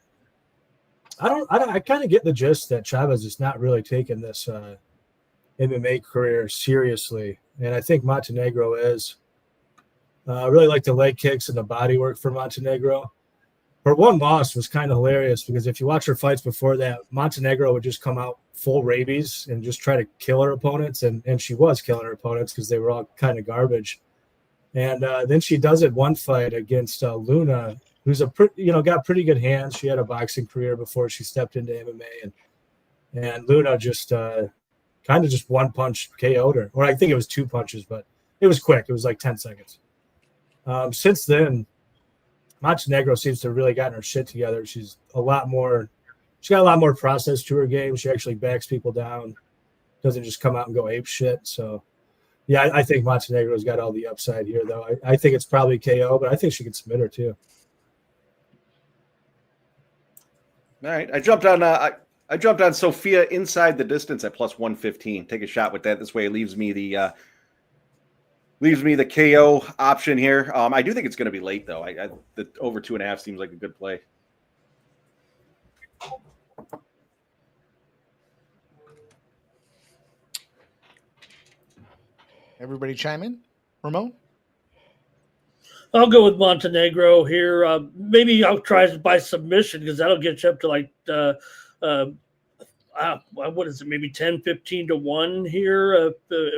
I kind of get the gist that Chavez is not really taking this MMA career seriously. And I think Montenegro is. I really like the leg kicks and the body work for Montenegro. Her one loss was kind of hilarious because if you watch her fights before that, Montenegro would just come out full rabies and just try to kill her opponents. And she was killing her opponents because they were all kind of garbage. And then she does it one fight against Luna, who's got pretty good hands. She had a boxing career before she stepped into MMA. And Luna just kind of just one punch KO'd her. Or I think it was 2 punches, but it was quick. It was like 10 seconds. Since then, Montenegro seems to have really gotten her shit together. She's got a lot more process to her game. She actually backs people down, doesn't just come out and go ape shit. So, yeah, I think Montenegro's got all the upside here, though. I think it's probably KO, but I think she can submit her too. All right, I jumped on Sophia inside the distance at plus 115. Take a shot with that. This way, it leaves me the KO option here. I do think it's going to be late, though. The over 2.5 seems like a good play. Everybody chime in. Ramon? I'll go with Montenegro here. Maybe I'll try by submission because that'll get you up to like what is it? Maybe 10, 15 to 1 here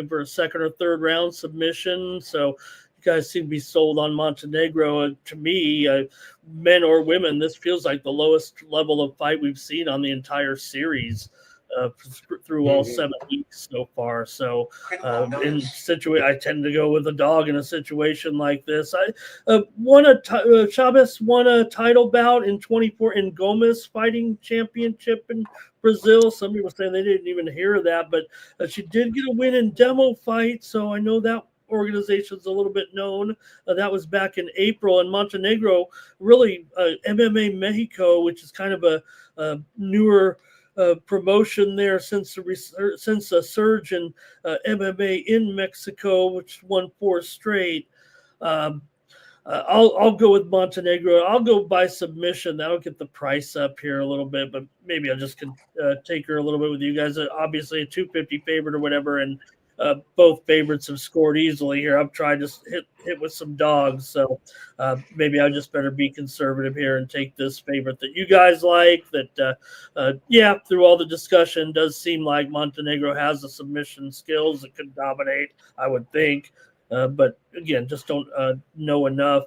for a second or third round submission. So you guys seem to be sold on Montenegro. To me, men or women, this feels like the lowest level of fight we've seen on the entire series through all 7 weeks so far. So I tend to go with a dog in a situation like this. Chavez won a title bout in 24 in Gomez Fighting Championship in Brazil. Some people say they didn't even hear of that, but she did get a win in Demo Fight, so I know that organization's a little bit known. That was back in April. And Montenegro, really, MMA Mexico, which is kind of a newer promotion there since a surge in MMA in Mexico, which won 4 straight. I'll go with Montenegro. I'll go by submission. That'll get the price up here a little bit, but maybe I just can take her a little bit with you guys. Obviously, a 250 favorite or whatever, and both favorites have scored easily here. I've tried to hit with some dogs, so maybe I just better be conservative here and take this favorite that you guys like. That, through all the discussion, does seem like Montenegro has the submission skills that could dominate, I would think. But again, just don't know enough.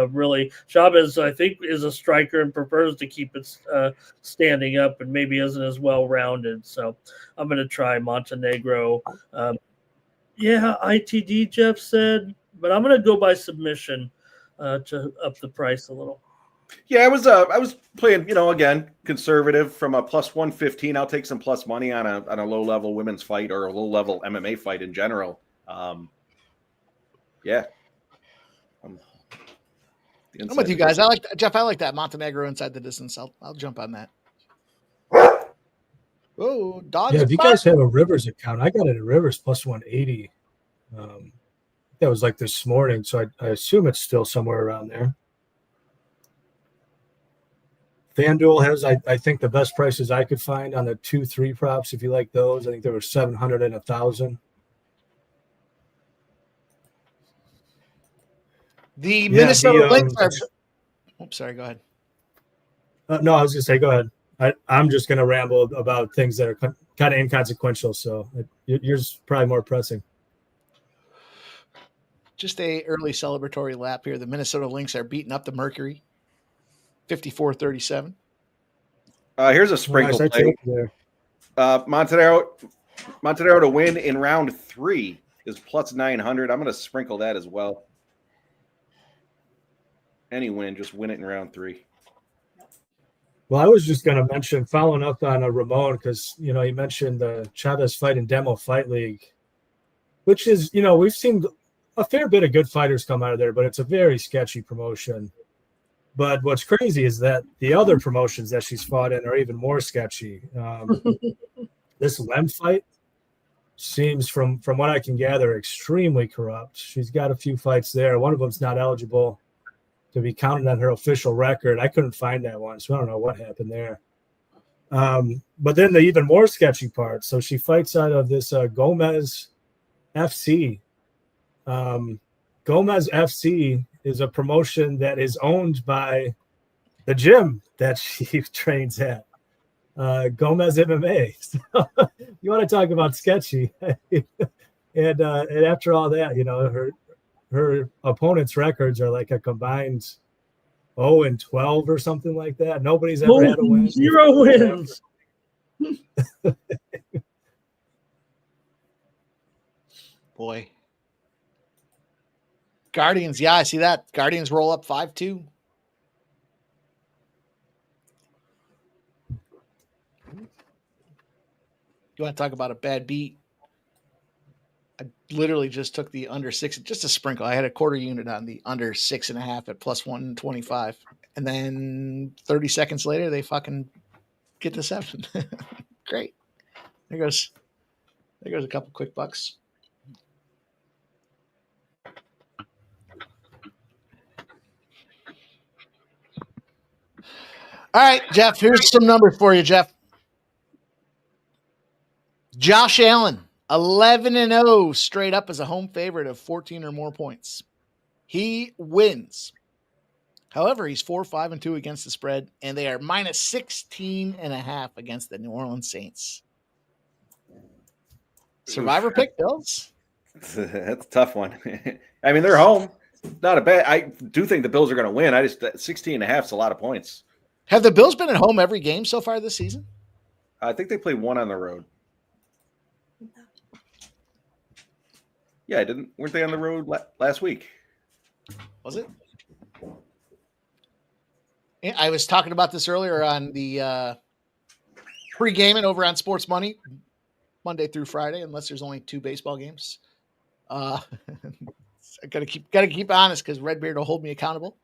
Really, Chavez, I think, is a striker and prefers to keep it standing up, and maybe isn't as well rounded. So I'm going to try Montenegro. ITD, Jeff said, but I'm going to go by submission to up the price a little. Yeah, I was playing, again, conservative from a plus 115. I'll take some plus money on a low level women's fight or a low level MMA fight in general. Yeah. I'm with you guys. I like that Montenegro inside the distance. I'll jump on that. Oh, dogs. Yeah, if you guys have a Rivers account, I got it at Rivers plus 180. That was like this morning, so I assume it's still somewhere around there. FanDuel has, I think, the best prices I could find on the 2-3 props. If you like those, I think there were 700 and 1,000. The Minnesota Lynx are. Oops, sorry. Go ahead. No, I was going to say, go ahead. I'm just going to ramble about things that are kind of inconsequential. So yours probably more pressing. Just a early celebratory lap here. The Minnesota Lynx are beating up the Mercury. 54-37. Here's a sprinkle Nice, I play. took there. Montenegro to win in round 3 is plus 900. I'm going to sprinkle that as well. Any win, just win it in round 3. Well, I was just going to mention, following up on Ramon, because, you mentioned the Chavez fight in Demo Fight League, which is, we've seen a fair bit of good fighters come out of there, but it's a very sketchy promotion. But what's crazy is that the other promotions that she's fought in are even more sketchy. This Lem fight seems, from what I can gather, extremely corrupt. She's got a few fights there. One of them's not eligible to be counted on her official record. I couldn't find that one, so I don't know what happened there. But then the even more sketchy part. So she fights out of this Gomez FC. Gomez FC is a promotion that is owned by the gym that she trains at, Gomez MMA. So, you want to talk about sketchy? and after all that, her opponent's records are like a combined 0-12 or something like that. Nobody's ever had a win. 0 wins. Boy. Guardians, yeah, I see that. Guardians roll up 5-2. You want to talk about a bad beat? I literally just took the under 6, just a sprinkle. I had a quarter unit on the under 6.5 at plus 125. And then 30 seconds later, they fucking get to 7. Great. There goes a couple quick bucks. All right, Jeff, here's some numbers for you, Jeff. Josh Allen, 11-0, straight up as a home favorite of 14 or more points. He wins. However, he's 4-5-2 against the spread, and they are minus 16.5 against the New Orleans Saints. Survivor pick, Bills? That's a tough one. I mean, they're home. Not a bad. I do think the Bills are going to win. 16.5 is a lot of points. Have the Bills been at home every game so far this season? I think they played one on the road. Yeah, weren't they on the road last week? Was it? I was talking about this earlier on the pre-gaming over on Sports Money, Monday through Friday, unless there's only 2 baseball games. I gotta keep honest because Redbeard will hold me accountable.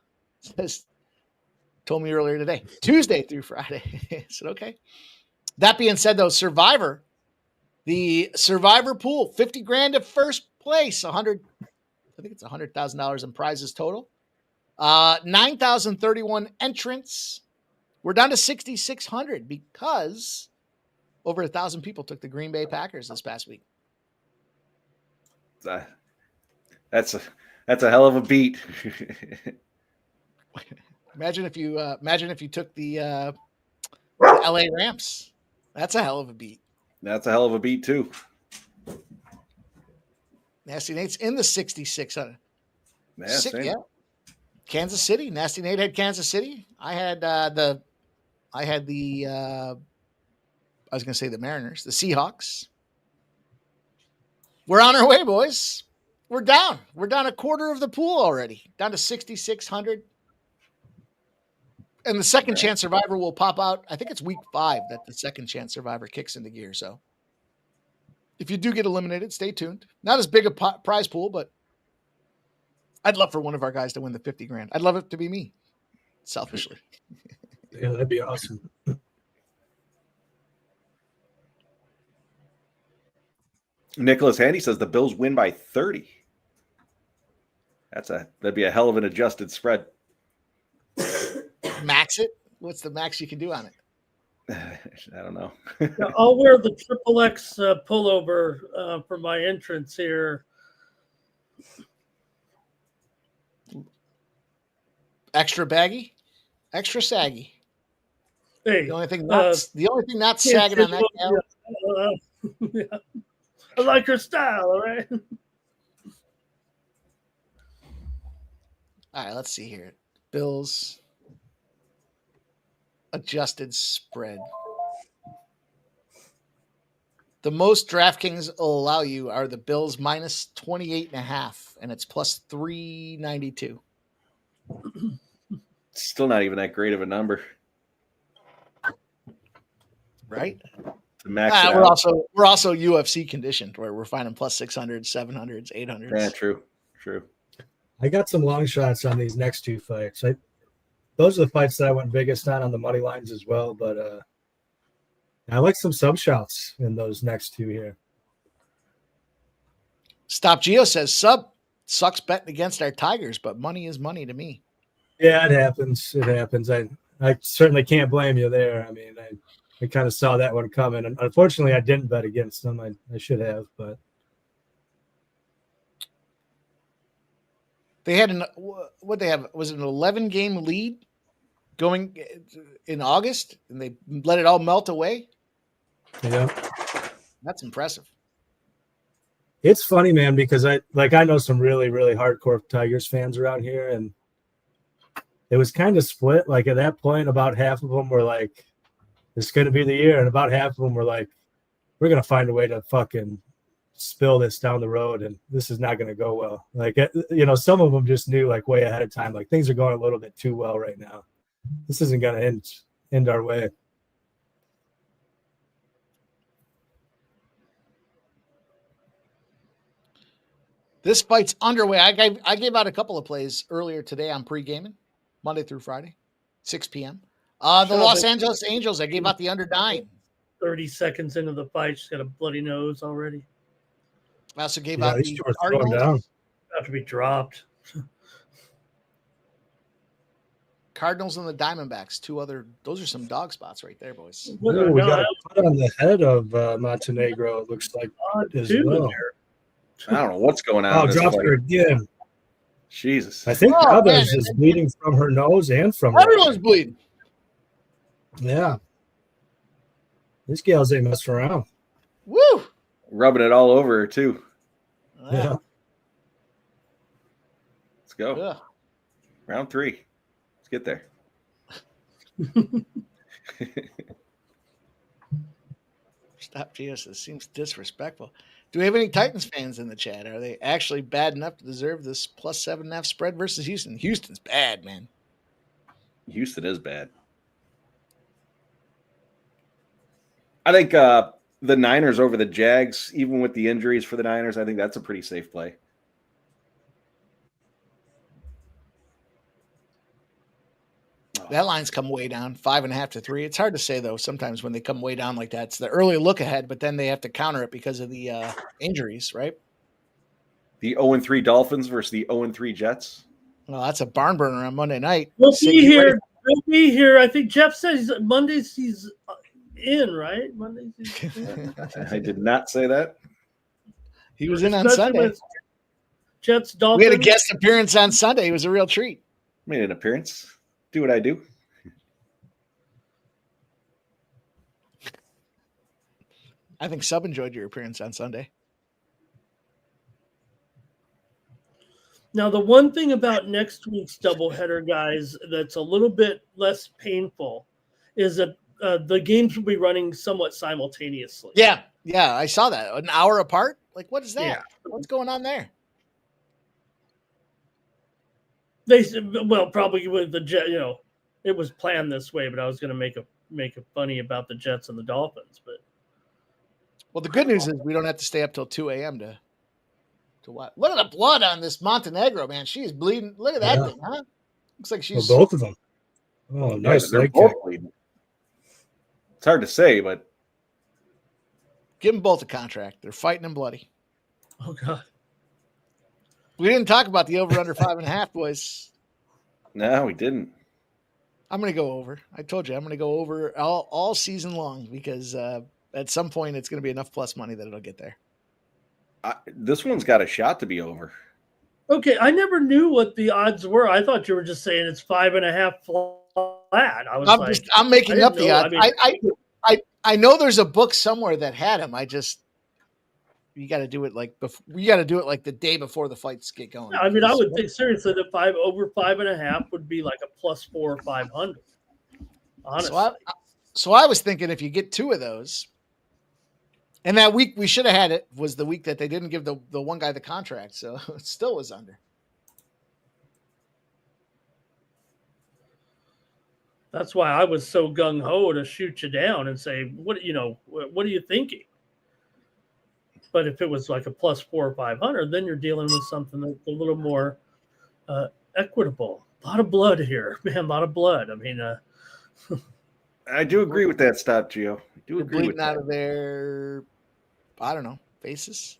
Told me earlier today, Tuesday through Friday. I said, okay. That being said, though, Survivor, the Survivor pool, 50 grand at first place, I think it's $100,000 in prizes total. 9,031 entrants. We're down to 6,600 because over 1,000 people took the Green Bay Packers this past week. That's a hell of a beat. Imagine if you took the LA Rams. That's a hell of a beat. That's a hell of a beat too. Nasty Nate's in the 6,600. Yeah. Kansas City. Nasty Nate had Kansas City. I had the Mariners, the Seahawks. We're on our way, boys. We're down. We're down a quarter of the pool already. Down to 6,600. And the second chance survivor will pop out. I think it's week 5 that the second chance survivor kicks into gear. So if you do get eliminated, stay tuned. Not as big a prize pool, but I'd love for one of our guys to win the 50 grand. I'd love it to be me, selfishly. Yeah, that'd be awesome. Nicholas Handy says the Bills win by 30. That'd be a hell of an adjusted spread. Max it? What's the max you can do on it? I don't know. I'll wear the XXX pullover for my entrance here. Extra baggy, extra saggy. Hey, The only thing not sagging on that gal. Yeah. I like her style, all right? All right, let's see here. Bills. adjusted spread. The most DraftKings will allow you are the Bills minus 28.5, and it's plus 392. Still not even that great of a number. Right? To max it we're out. also UFC conditioned where we're finding plus 600s, 700s, 800s. Yeah, true. I got some long shots on these next two fights. Those are the fights that I went biggest on the money lines as well. But I like some sub shots in those next two here. Stop Geo says sub sucks betting against our Tigers, but money is money to me. Yeah, it happens. I certainly can't blame you there. I mean, I kind of saw that one coming. And unfortunately, I didn't bet against them. I should have, but they had what they have was it an 11-game lead going in August, and they let it all melt away. yeah. That's impressive. It's funny, man, because I know some really, really hardcore Tigers fans around here, and it was kind of split. Like at that point, about half of them were like, "It's going to be the year," and about half of them were like, "We're going to find a way to fucking spill this down the road, and this is not going to go well." Like, some of them just knew like way ahead of time, like things are going a little bit too well right now. This isn't going to end our way. This fight's underway. I gave out a couple of plays earlier today on pre-gaming, Monday through Friday, 6 p.m. The Los Angeles Angels, I gave out the under 9. 30 seconds into the fight, she's got a bloody nose already. I also gave out these the two are throwing Cardinals. down. Have to be dropped. Cardinals and the Diamondbacks, those are some dog spots right there, boys. Ooh, we got a put on the head of Montenegro, it looks like as well. I don't know what's going on. Oh, in this dropped fight. her again. Jesus. I think Oh, others man. is bleeding from her nose and from Everyone's bleeding. Yeah. These gals ain't messing around. Woo! Rubbing it all over her, too. Yeah. Let's go. Yeah. Round 3. Let's get there. Stop Jesus. This seems disrespectful. Do we have any Titans fans in the chat? Are they actually bad enough to deserve this plus 7.5 spread versus Houston? Houston's bad, man. Houston is bad. I think the Niners over the Jags, even with the injuries for the Niners, I think that's a pretty safe play. That line's come way down, 5.5 to 3. It's hard to say, though, sometimes when they come way down like that. It's the early look ahead, but then they have to counter it because of the injuries, right? The 0-3 Dolphins versus the 0-3 Jets. Well, that's a barn burner on Monday night. We'll be here. We'll be here. I think Jeff says Mondays he's in, right? Mondays he's in. I did not say that. He was in on Especially Sunday. when Jets, We Dolphins. had a guest appearance on Sunday. It was a real treat. Made an appearance. Do what I do. I think Sub enjoyed your appearance on Sunday. Now, the one thing about next week's doubleheader, guys, that's a little bit less painful is that the games will be running somewhat simultaneously. Yeah, I saw that. An hour apart? Like, what is that? Yeah. What's going on there? They well, probably with the Jet, it was planned this way, but I was going to make it funny about the Jets and the Dolphins. But Well, the good news is we don't have to stay up till 2 a.m. to what? Look at the blood on this Montenegro, man. She is bleeding. Look at that thing, huh? Looks like she's both of them. Oh, nice. They're leg both kick. bleeding. It's hard to say, but give them both a contract. They're fighting and bloody. oh god, We didn't talk about the over under 5.5, boys. no, we didn't. I'm going to go over. I told you I'm going to go over all season long because at some point it's going to be enough plus money that it'll get there. This one's got a shot to be over. okay. I never knew what the odds were. I thought you were just saying it's 5.5 flat. I was I'm making I up didn't the know. odds. I know there's a book somewhere that had him. You got to do it like the day before the fights get going. I mean, I would think seriously that over 5.5 would be like a plus 4 or 500. Honestly. So I was thinking if you get 2 of those, and that week we should have had it was the week that they didn't give the one guy the contract, so it still was under. That's why I was so gung ho to shoot you down and say, what are you thinking? But if it was like a plus 400 or 500, then you're dealing with something that's a little more equitable. A lot of blood here, man. A lot of blood. I mean, I do agree with that stop, Gio. I do agree with bleeding out of their, I don't know, faces.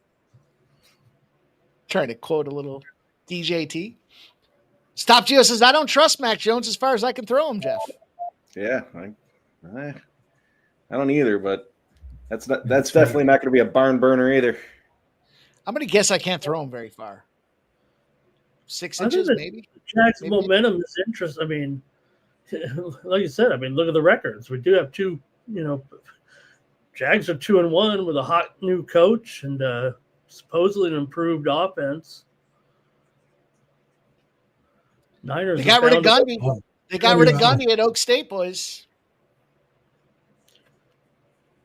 Trying to quote a little DJT. Stop Gio says, I don't trust Mac Jones as far as I can throw him, Jeff. Yeah, I don't either, but that's definitely not going to be a barn burner either. I'm going to guess I can't throw him very far. 6 inches, maybe. Jack's momentum is interesting. I mean, like you said, look at the records. We do have 2, Jags are 2-1 with a hot new coach and supposedly an improved offense. Niners. They got rid of Gundy. They got rid of Gundy at Oak State, boys.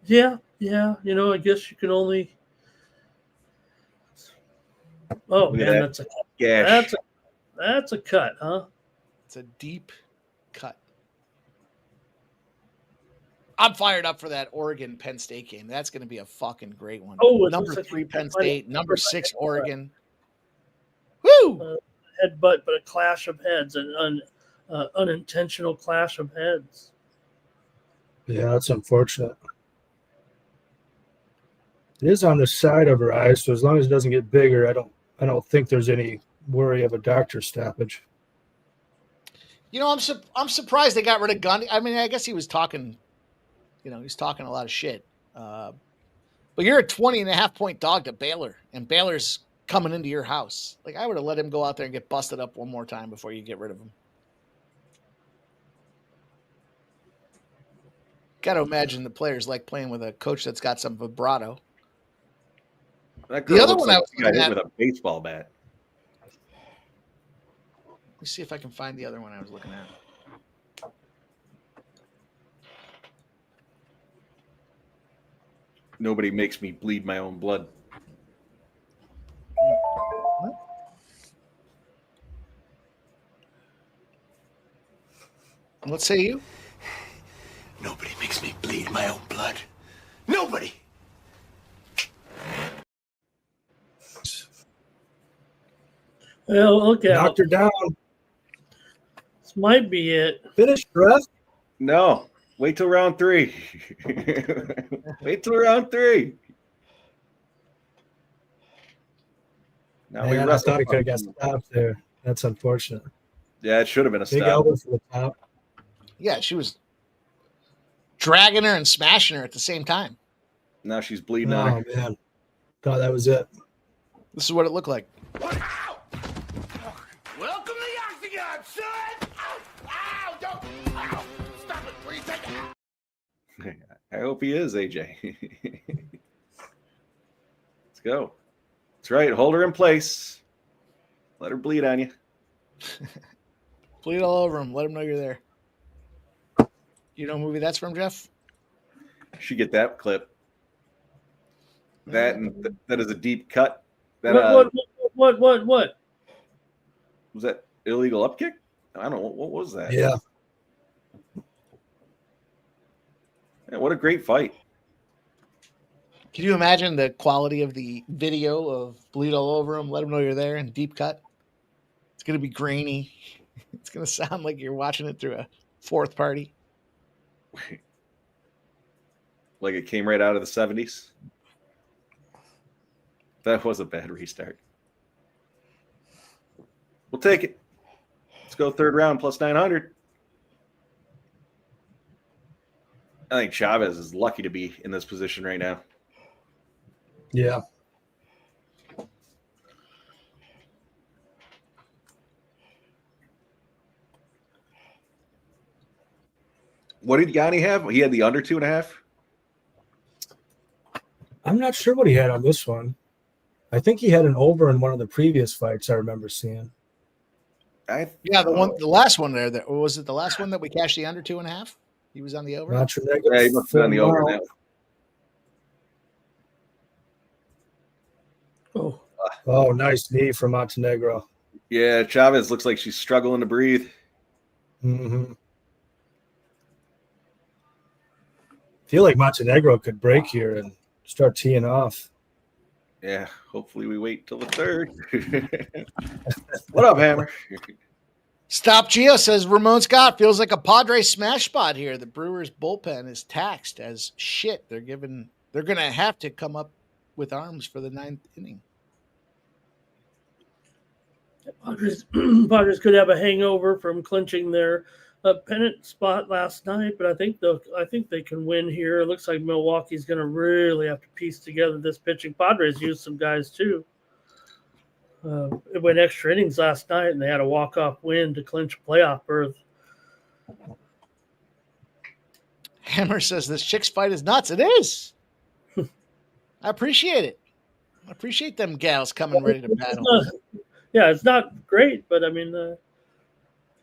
Yeah. I guess you can only. Oh man, that's a gash. That's a cut, huh? It's a deep cut. I'm fired up for that Oregon Penn State game. That's going to be a fucking great one. Oh, number 3 Penn State, number 6 Oregon. Woo! Headbutt, but a clash of heads, an unintentional clash of heads. Yeah, that's unfortunate. It is on the side of her eye, so as long as it doesn't get bigger, I don't think there's any worry of a doctor's stoppage. I'm surprised they got rid of Gundy. I mean, I guess he was talking, he's talking a lot of shit. But you're a 20.5-point dog to Baylor, and Baylor's coming into your house. Like, I would have let him go out there and get busted up one more time before you get rid of him. Got to imagine the players like playing with a coach that's got some vibrato. That girl The other looks one like I was she got looking hit at- with a baseball bat. Let me see if I can find the other one I was looking at. Nobody makes me bleed my own blood. Let's say you. Nobody makes me bleed my own blood. Nobody. Well, okay. Knocked her down. This might be it. Finish, ref. No. Wait till round 3. Wait till round 3. Now Man, I thought he could have got stopped there. That's unfortunate. Yeah, it should have been a Big stop. elbow for the top. Yeah, she was dragging her and smashing her at the same time. Now she's bleeding on her. Oh, man. Thought that was it. This is what it looked like. Ow! Welcome to the Octagon, son! Ow! Ow! Don't! Ow! Stop it! Please take it! I hope he is, AJ. Let's go. That's right. Hold her in place. Let her bleed on you. Bleed all over him. Let him know you're there. You know what movie that's from, Jeff? You should get that clip. That and that is a deep cut. That What? was that illegal up kick? I don't know. What was that? Yeah. Yeah, what a great fight. Can you imagine the quality of the video of bleed all over him? Let him know you're there and deep cut. It's going to be grainy. It's going to sound like you're watching it through a fourth party. Like it came right out of the 70s. That was a bad restart. We'll take it. Let's go third round plus 900. I think Chavez is lucky to be in this position right now. Yeah. What did Yanni have? He had the under 2.5. I'm not sure what he had on this one. I think he had an over in one of the previous fights I remember seeing. Yeah, the last one there. Was it the last one that we cashed the under 2.5? He was on the over. Montenegro. Yeah, he must have been on the over now. Oh, nice knee from Montenegro. Yeah, Chavez looks like she's struggling to breathe. Mm-hmm. Feel like Montenegro could break here and start teeing off. Yeah, hopefully we wait till the third. What up, Hammer? Stop Gio says Ramon Scott feels like a Padres smash spot here. The Brewers bullpen is taxed as shit. They're gonna have to come up with arms for the 9th inning. Padres could have a hangover from clinching their pennant spot last night, but I think they can win here. It looks like Milwaukee's going to really have to piece together this pitching. Padres used some guys too. It went extra innings last night, and they had a walk-off win to clinch a playoff berth. Hammer says this chick's fight is nuts. It is. I appreciate it. I appreciate them gals coming ready to battle. It's not great, but I mean,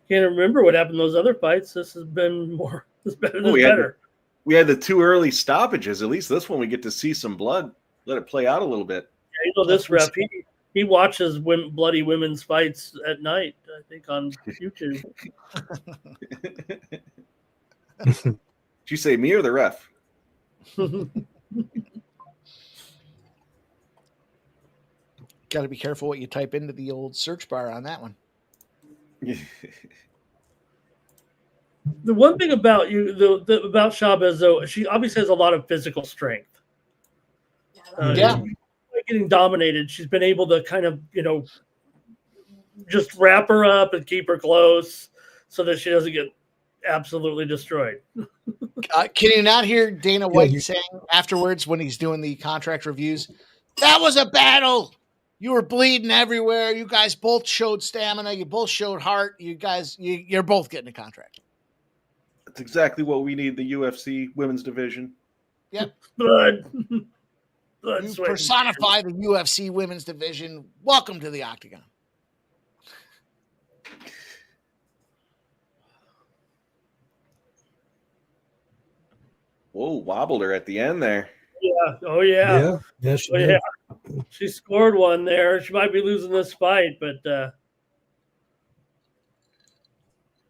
can't remember what happened in those other fights. This has been more. This better than better. We had the 2 early stoppages. At least this one we get to see some blood. Let it play out a little bit. Yeah, this ref, he watches bloody women's fights at night. I think on YouTube. Did you say me or the ref? Got to be careful what you type into the old search bar on that one. The one thing about about Chavez, though, she obviously has a lot of physical strength. Getting dominated, she's been able to kind of, just wrap her up and keep her close so that she doesn't get absolutely destroyed. Can you not hear Dana White saying afterwards when he's doing the contract reviews, that was a battle. You were bleeding everywhere. You guys both showed stamina. You both showed heart. You guys, you're both getting a contract. That's exactly what we need, the UFC women's division. Yep. Blood, you personify the UFC women's division. Welcome to the Octagon. Whoa, wobbled her at the end there. Yeah. Oh, yeah. Yeah. She scored one there. She might be losing this fight, but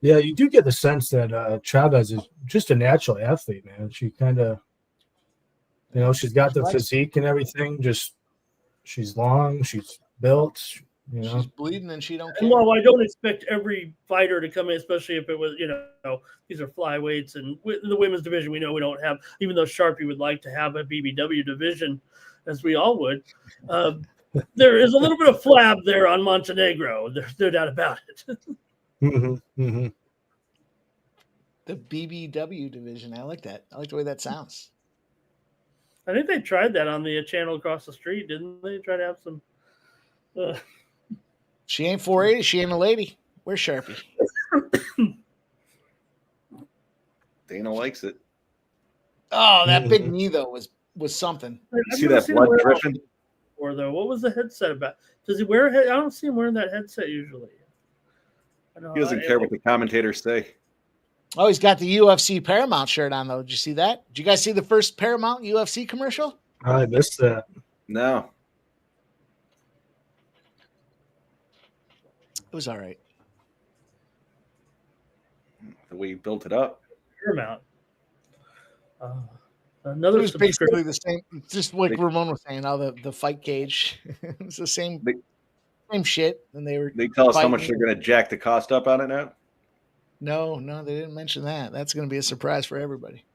yeah, you do get the sense that Chavez is just a natural athlete, man. She kind of, she's got the physique and everything. Just she's long, she's built. She's bleeding and she don't care. Well, I don't expect every fighter to come in, especially if it was, these are flyweights, and in the women's division, we know we don't have, even though Sharpie would like to have a BBW division, as we all would. There is a little bit of flab there on Montenegro. There's no doubt about it. The BBW division. I like that. I like the way that sounds. I think they tried that on the channel across the street, didn't they? Try to have some. She ain't 480. She ain't a lady. Where's Sharpie? Dana likes it. Oh, that big knee though was something. See that blood dripping? Or though, what was the headset about? Does he wear a head? I don't see him wearing that headset usually. He doesn't care what the commentators say. Oh, he's got the UFC Paramount shirt on though. Did you see that? Did you guys see the first Paramount UFC commercial? I missed that. No. It was all right. The way you built it up. Paramount. It was basically the same, just like Ramon was saying, how the fight cage. It was the same shit. And they tell us how much they're going to jack the cost up on it now? No, they didn't mention that. That's going to be a surprise for everybody.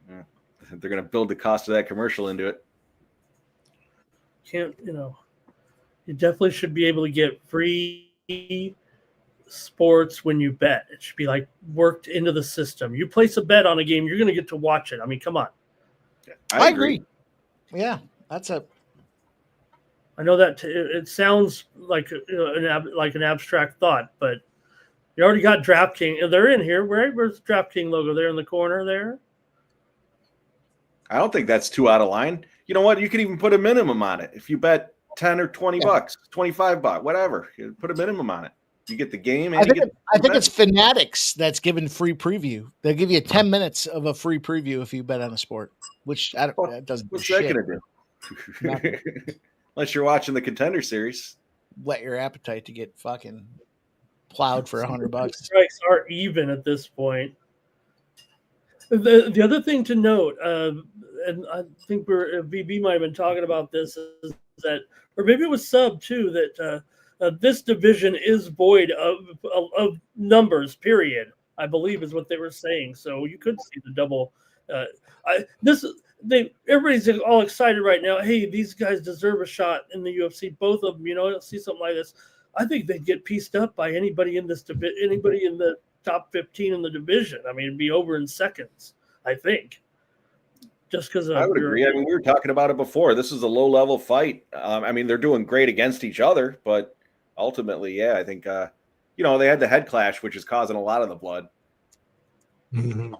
Yeah. They're going to build the cost of that commercial into it. You definitely should be able to get free sports when you bet. It should be like worked into the system. You place a bet on a game, you're going to get to watch it. I mean, come on. I agree. Yeah, I know that it sounds like an abstract thought, but you already got DraftKings. They're in here. Where's the DraftKings logo? There in the corner there. I don't think that's too out of line. You know what? You can even put a minimum on it. If you bet 10 or 20 bucks, 25 bucks, whatever, you put a minimum on it. You get the game, I and think it's Fanatics that's giving free preview. They'll give you 10 minutes of a free preview if you bet on a sport, which that doesn't What's do that shit. going to do? Unless you're watching the Contender series. Whet your appetite to get fucking plowed for $100. Strikes are even at this point. The other thing to note, and I think VB might have been talking about this, is that, or maybe it was Sub too, that this division is void of numbers. Period. I believe is what they were saying. So you could see the double. Everybody's all excited right now. Hey, these guys deserve a shot in the UFC. Both of them. See something like this. I think they'd get pieced up by anybody in this anybody in the top 15 in the division. I mean, it'd be over in seconds, I think. Just because I would agree. I mean, we were talking about it before. This is a low-level fight. I mean, they're doing great against each other, but ultimately, yeah, I think, they had the head clash, which is causing a lot of the blood. Mm-hmm.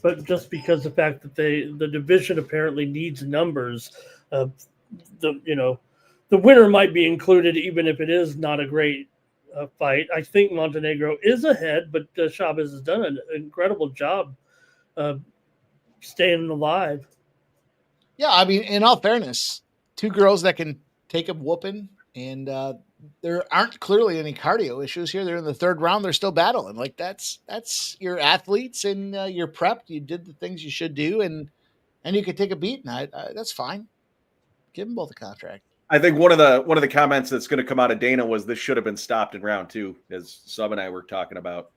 But just because the fact that the division apparently needs numbers, the winner might be included even if it is not a great fight. I think Montenegro is ahead, but Chavez has done an incredible job staying alive. Yeah, I mean, in all fairness, two girls that can take a whooping, and there aren't clearly any cardio issues here. They're in the third round. They're still battling. Like that's your athletes, and you're prepped. You did the things you should do, and you could take a beat. And that's fine. Give them both a contract. I think one of the comments that's going to come out of Dana was this should have been stopped in round 2, as Sub and I were talking about.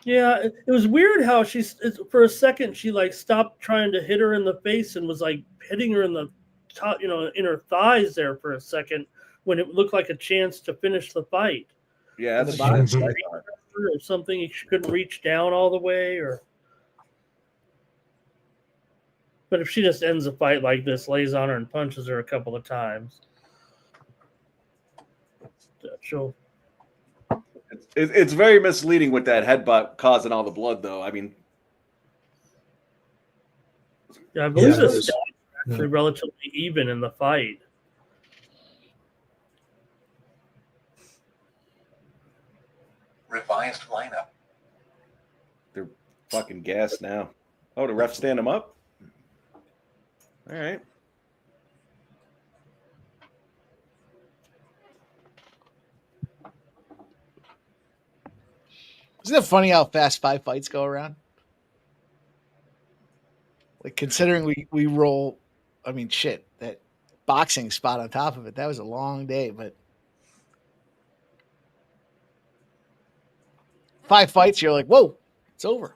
Yeah, it was weird how for a second she stopped trying to hit her in the face and was hitting her in the top, in her thighs there for a second when it looked like a chance to finish the fight. Yeah, that's or something. She couldn't reach down all the way, but if she just ends the fight like this, lays on her and punches her a couple of times, she'll. It's very misleading with that headbutt causing all the blood, though. I mean, yeah, I believe the stats are actually relatively even in the fight. Revised lineup. They're fucking gassed now. Oh, the ref stand them up? All right. Isn't it funny how fast 5 fights go around? Like, considering we roll, I mean, shit, that boxing spot on top of it, that was a long day, but 5 fights, you're like, whoa, it's over.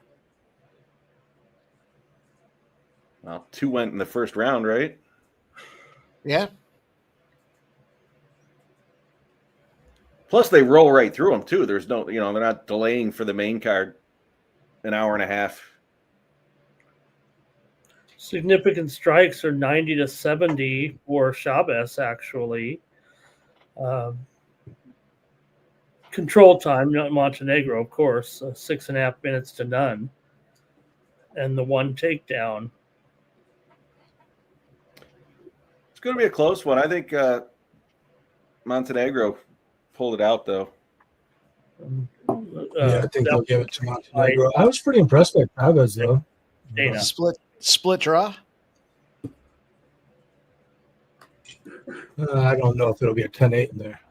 Well, 2 went in the first round, right? Yeah. Plus, they roll right through them, too. There's no, they're not delaying for the main card an hour and a half. Significant strikes are 90 to 70 for Chavez, actually. Control time, not Montenegro, of course, 6.5 minutes to none. And the 1 takedown. It's going to be a close one. I think Montenegro pulled it out, though. Yeah, I think they'll give it to Montenegro. I was pretty impressed by Chavez, though. Dana. Split draw? I don't know if it'll be a 10-8 in there.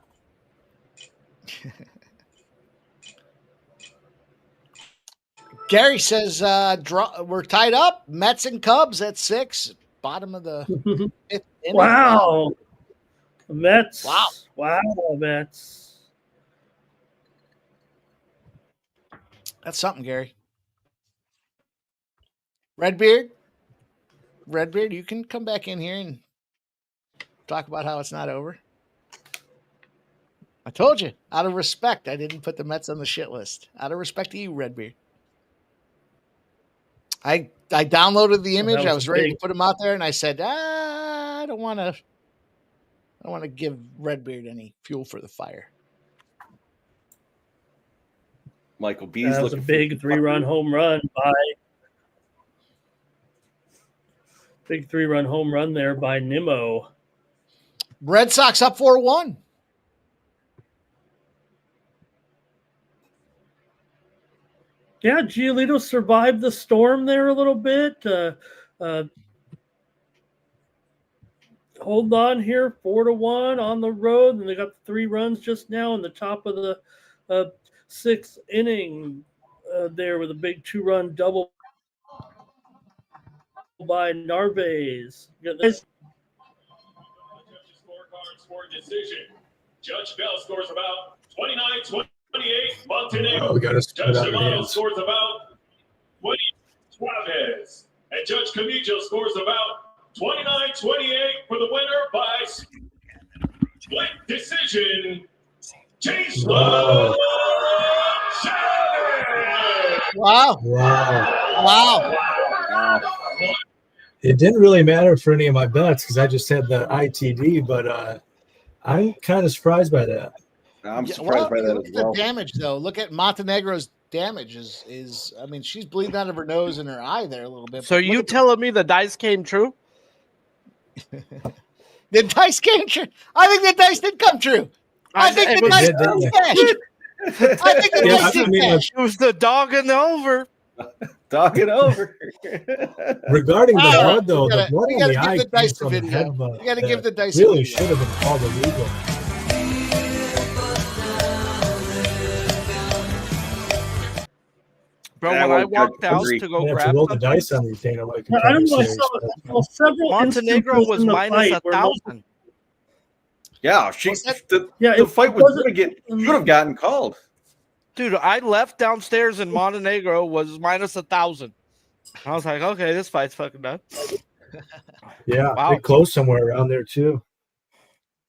Gary says we're tied up. Mets and Cubs at 6. Bottom of the 5th inning. Wow. Mets. Wow, Mets. That's something, Gary. Redbeard, you can come back in here and talk about how it's not over. I told you, out of respect, I didn't put the Mets on the shit list. Out of respect to you, Redbeard. I downloaded the image. I was ready to put him out there, and I said, I don't want to give Redbeard any fuel for the fire. Michael B's that was a big 3-run home run by Big 3-run home run there by Nimmo. Red Sox up 4-1. Yeah, Giolito survived the storm there a little bit. Hold on here, 4-1 on the road, and they got 3 runs just now in the top of the 6th inning there with a big 2-run double by Narvaez. Scorecards for decision. Judge Bell scores about 29-28. Montenegro. Oh, we got to Judge Shimano scores about 20. Torres. And Judge Camijo scores about 29-28 for the winner by split decision. Chase Wow. Wow. Wow. Wow. It didn't really matter for any of my bets because I just had the ITD, but I'm kind of surprised by that. I'm surprised by that look as at well. the damage, though. Look at Montenegro's damage. Is I mean, she's bleeding out of her nose and her eye there a little bit. So you telling me the dice came true? The dice came true. I think the dice did come true. I think the dice did cash. I think the dice did cash. It was the dog in the over. Dog it over. Regarding the blood, though, the blood we on gotta the eye give the dice came the from video. head, but You gotta give the dice really the should video. have been called illegal. Bro, Yeah, when I well, walked out agree. to go You have to grab roll the something, dice on these Dana White I don't Contender know. series. Several Montenegro instances was in the minus fight where 1,000. Yeah, the fight should have gotten called. Dude, I left downstairs and Montenegro was minus 1,000. I was like, okay, this fight's fucking done. Yeah, Wow. they closed somewhere around there too.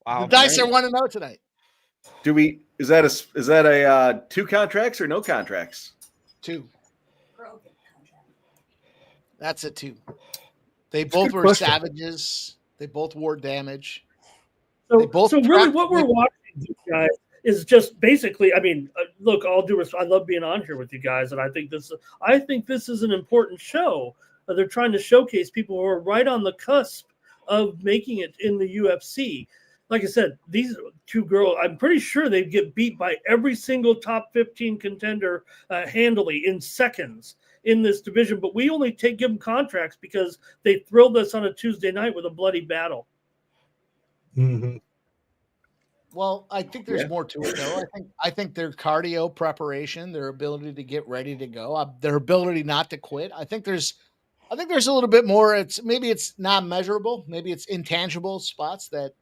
Wow, The dice man. are 1-0 tonight. Is that a 2 contracts or no contracts? 2. That's a 2. They both good were question. savages. They both wore damage. So, They both so really prepped what we're with- watching, guys, is just basically, I mean, look, all due respect, I love being on here with you guys, and I think this is an important show. They're trying to showcase people who are right on the cusp of making it in the UFC. Like I said, these 2 girls, I'm pretty sure they'd get beat by every single top 15 contender handily in seconds in this division, but we only give them contracts because they thrilled us on a Tuesday night with a bloody battle. Mm-hmm. Well, I think there's more to it, though. I think their cardio preparation, their ability to get ready to go, their ability not to quit. I think there's a little bit more. Maybe it's not measurable, maybe it's intangible spots that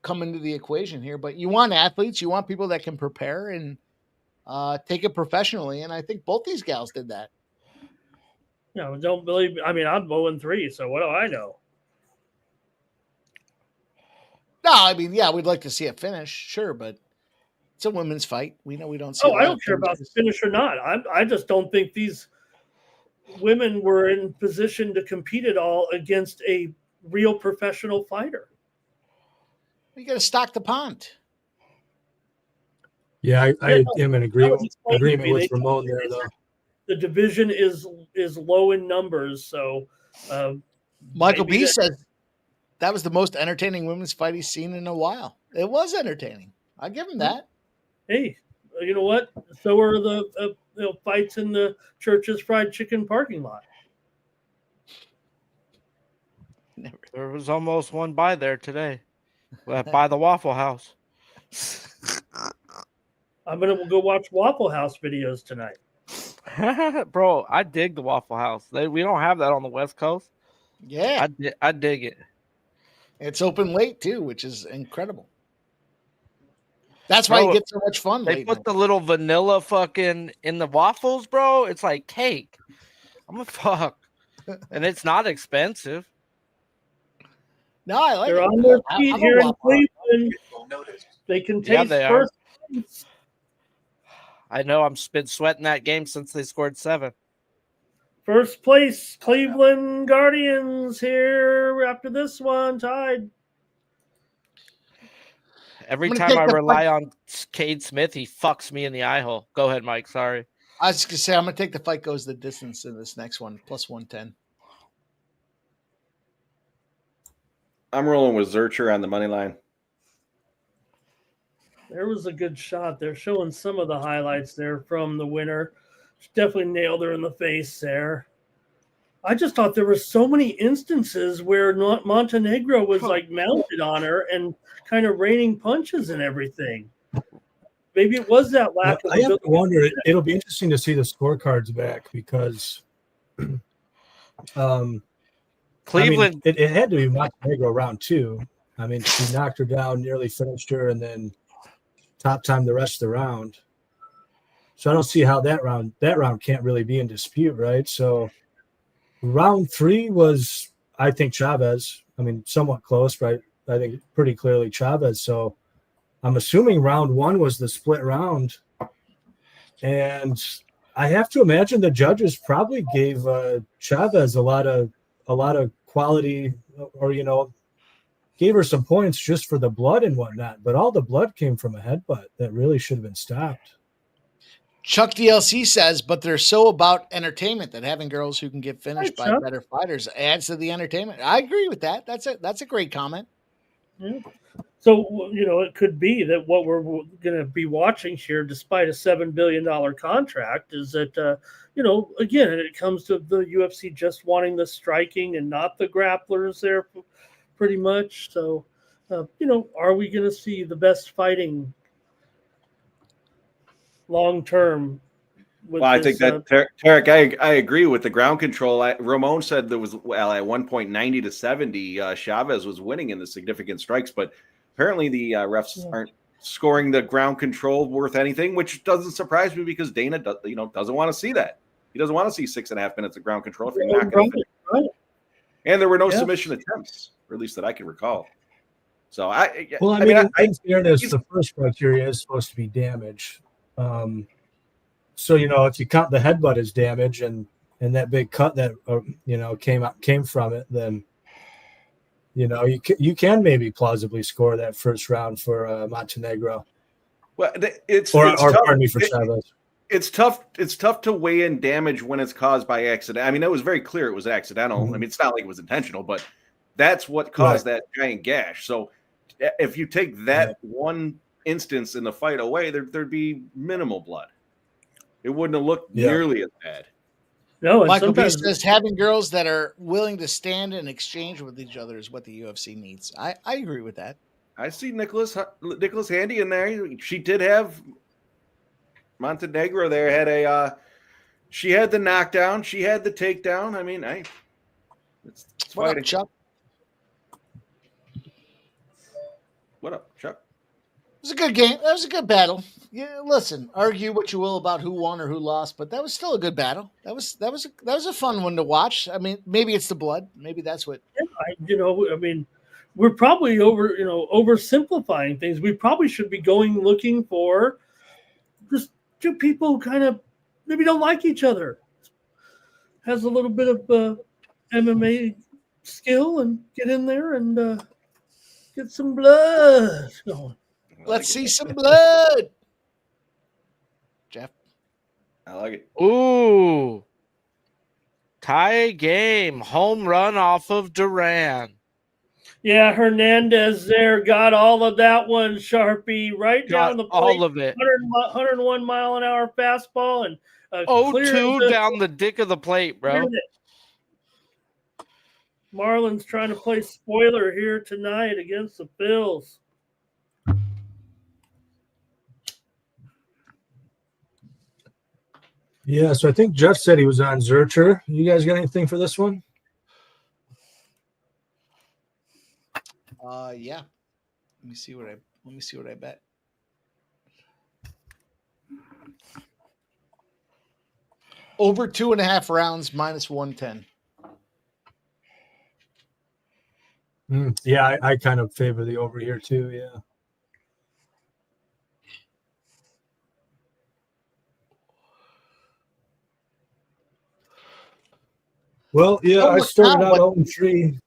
come into the equation here. But you want athletes, you want people that can prepare and take it professionally, and I think both these gals did that. No, don't believe. I mean, I'm 0-3, so what do I know? No, I mean, yeah, we'd like to see it finish, sure, but it's a women's fight. We know we don't see. Oh, I don't care about the finish or not. I just don't think these women were in position to compete at all against a real professional fighter. You got to stock the pond. Yeah, I am in agreement explained to me. with Ramon there, though. The division is low in numbers, so Michael maybe B says that was the most entertaining women's fight he's seen in a while. It was entertaining. I give him that. Hey, you know what? So are the fights in the Church's Fried Chicken parking lot. There was almost one by there today, by the Waffle House. I'm gonna go watch Waffle House videos tonight. Bro, I dig the Waffle House. We don't have that on the West Coast. Yeah, I dig it. it's open late too, which is incredible. That's why you get so much fun. They late put night. the little vanilla fucking in the waffles, bro. It's like cake. I'm a fuck, and it's not expensive. No, I like They're it. on their I'm feet a here in Waffle Cleveland. You'll notice. They can Yeah, taste they are. first. place. I know I'm been sweating that game since they scored 7. First place, Cleveland Guardians here after this one tied. Every I'm gonna time take I the rely on Cade Smith, he fucks me in the eye hole. Go ahead, Mike. Sorry. I was gonna say I'm gonna take the fight goes the distance in this next one, plus 110. I'm rolling with Zurcher on the money line. There was a good shot. They're showing some of the highlights there from the winner. She definitely nailed her in the face there. I just thought there were so many instances where Montenegro was like mounted on her and kind of raining punches and everything. Maybe it was that lack of. I have to wonder. It'll be interesting to see the scorecards back because Cleveland. I mean, it had to be Montenegro round 2. I mean, she knocked her down, nearly finished her, and then top time the rest of the round. So I don't see how that round can't really be in dispute, right? So round 3 was, I think, Chavez. I mean, somewhat close, right? I think pretty clearly Chavez. So I'm assuming round 1 was the split round. And I have to imagine the judges probably gave Chavez a lot of quality, or gave her some points just for the blood and whatnot. But all the blood came from a headbutt that really should have been stopped. Chuck DLC says, but they're so about entertainment that having girls who can get finished by better fighters adds to the entertainment. I agree with that. That's a great comment. Yeah. So, it could be that what we're going to be watching here, despite a $7 billion contract, is that, again, it comes to the UFC just wanting the striking and not the grapplers there pretty much. So, are we going to see the best fighting long term? Well, I think that Tarek, I agree with the ground control. Ramon said there was at one point 90 to 70. Chavez was winning in the significant strikes, but apparently the refs aren't scoring the ground control worth anything, which doesn't surprise me because Dana doesn't want to see that. He doesn't want to see 6.5 minutes of ground control if you're not going to finish. And there were no submission attempts, or at least that I can recall. So I mean, in fairness, the first criteria is supposed to be damage. So if you count the headbutt as damage and that big cut that came from it, then you can maybe plausibly score that first round for Montenegro. Well, pardon me, for Chavez. It's tough. It's tough to weigh in damage when it's caused by accident. I mean, it was very clear it was accidental. Mm-hmm. I mean, it's not like it was intentional, but that's what caused that giant gash. So if you take that one instance in the fight away, there'd be minimal blood. It wouldn't have looked nearly as bad. No, Michael B says having girls that are willing to stand and exchange with each other is what the UFC needs. I agree with that. I see Nicholas Handy in there. She did have Montenegro there. She had the knockdown. She had the takedown. I mean, it's what fighting. up, Chuck? What up, Chuck? It was a good game. That was a good battle. Yeah, listen, argue what you will about who won or who lost, but that was still a good battle. That was a fun one to watch. I mean, maybe it's the blood. Maybe that's what. I mean, we're probably oversimplifying things. We probably should be looking for just two people who kind of maybe don't like each other. Has a little bit of MMA skill and get in there and get some blood going. Let's see some blood. Jeff. I like it. Ooh. Tie game. Home run off of Duran. Yeah, Hernandez there got all of that one, Sharpie, right down the plate. All of it. 101 mile an hour fastball and 0-2 down the dick of the plate, bro. Marlins trying to play spoiler here tonight against the Bills. Yeah, so I think Jeff said he was on Zurcher. You guys got anything for this one? Yeah. Let me see what I bet. Over 2.5 rounds, minus 110. Yeah, I kind of favor the over here too. Yeah. Well, yeah, I started out 0-3,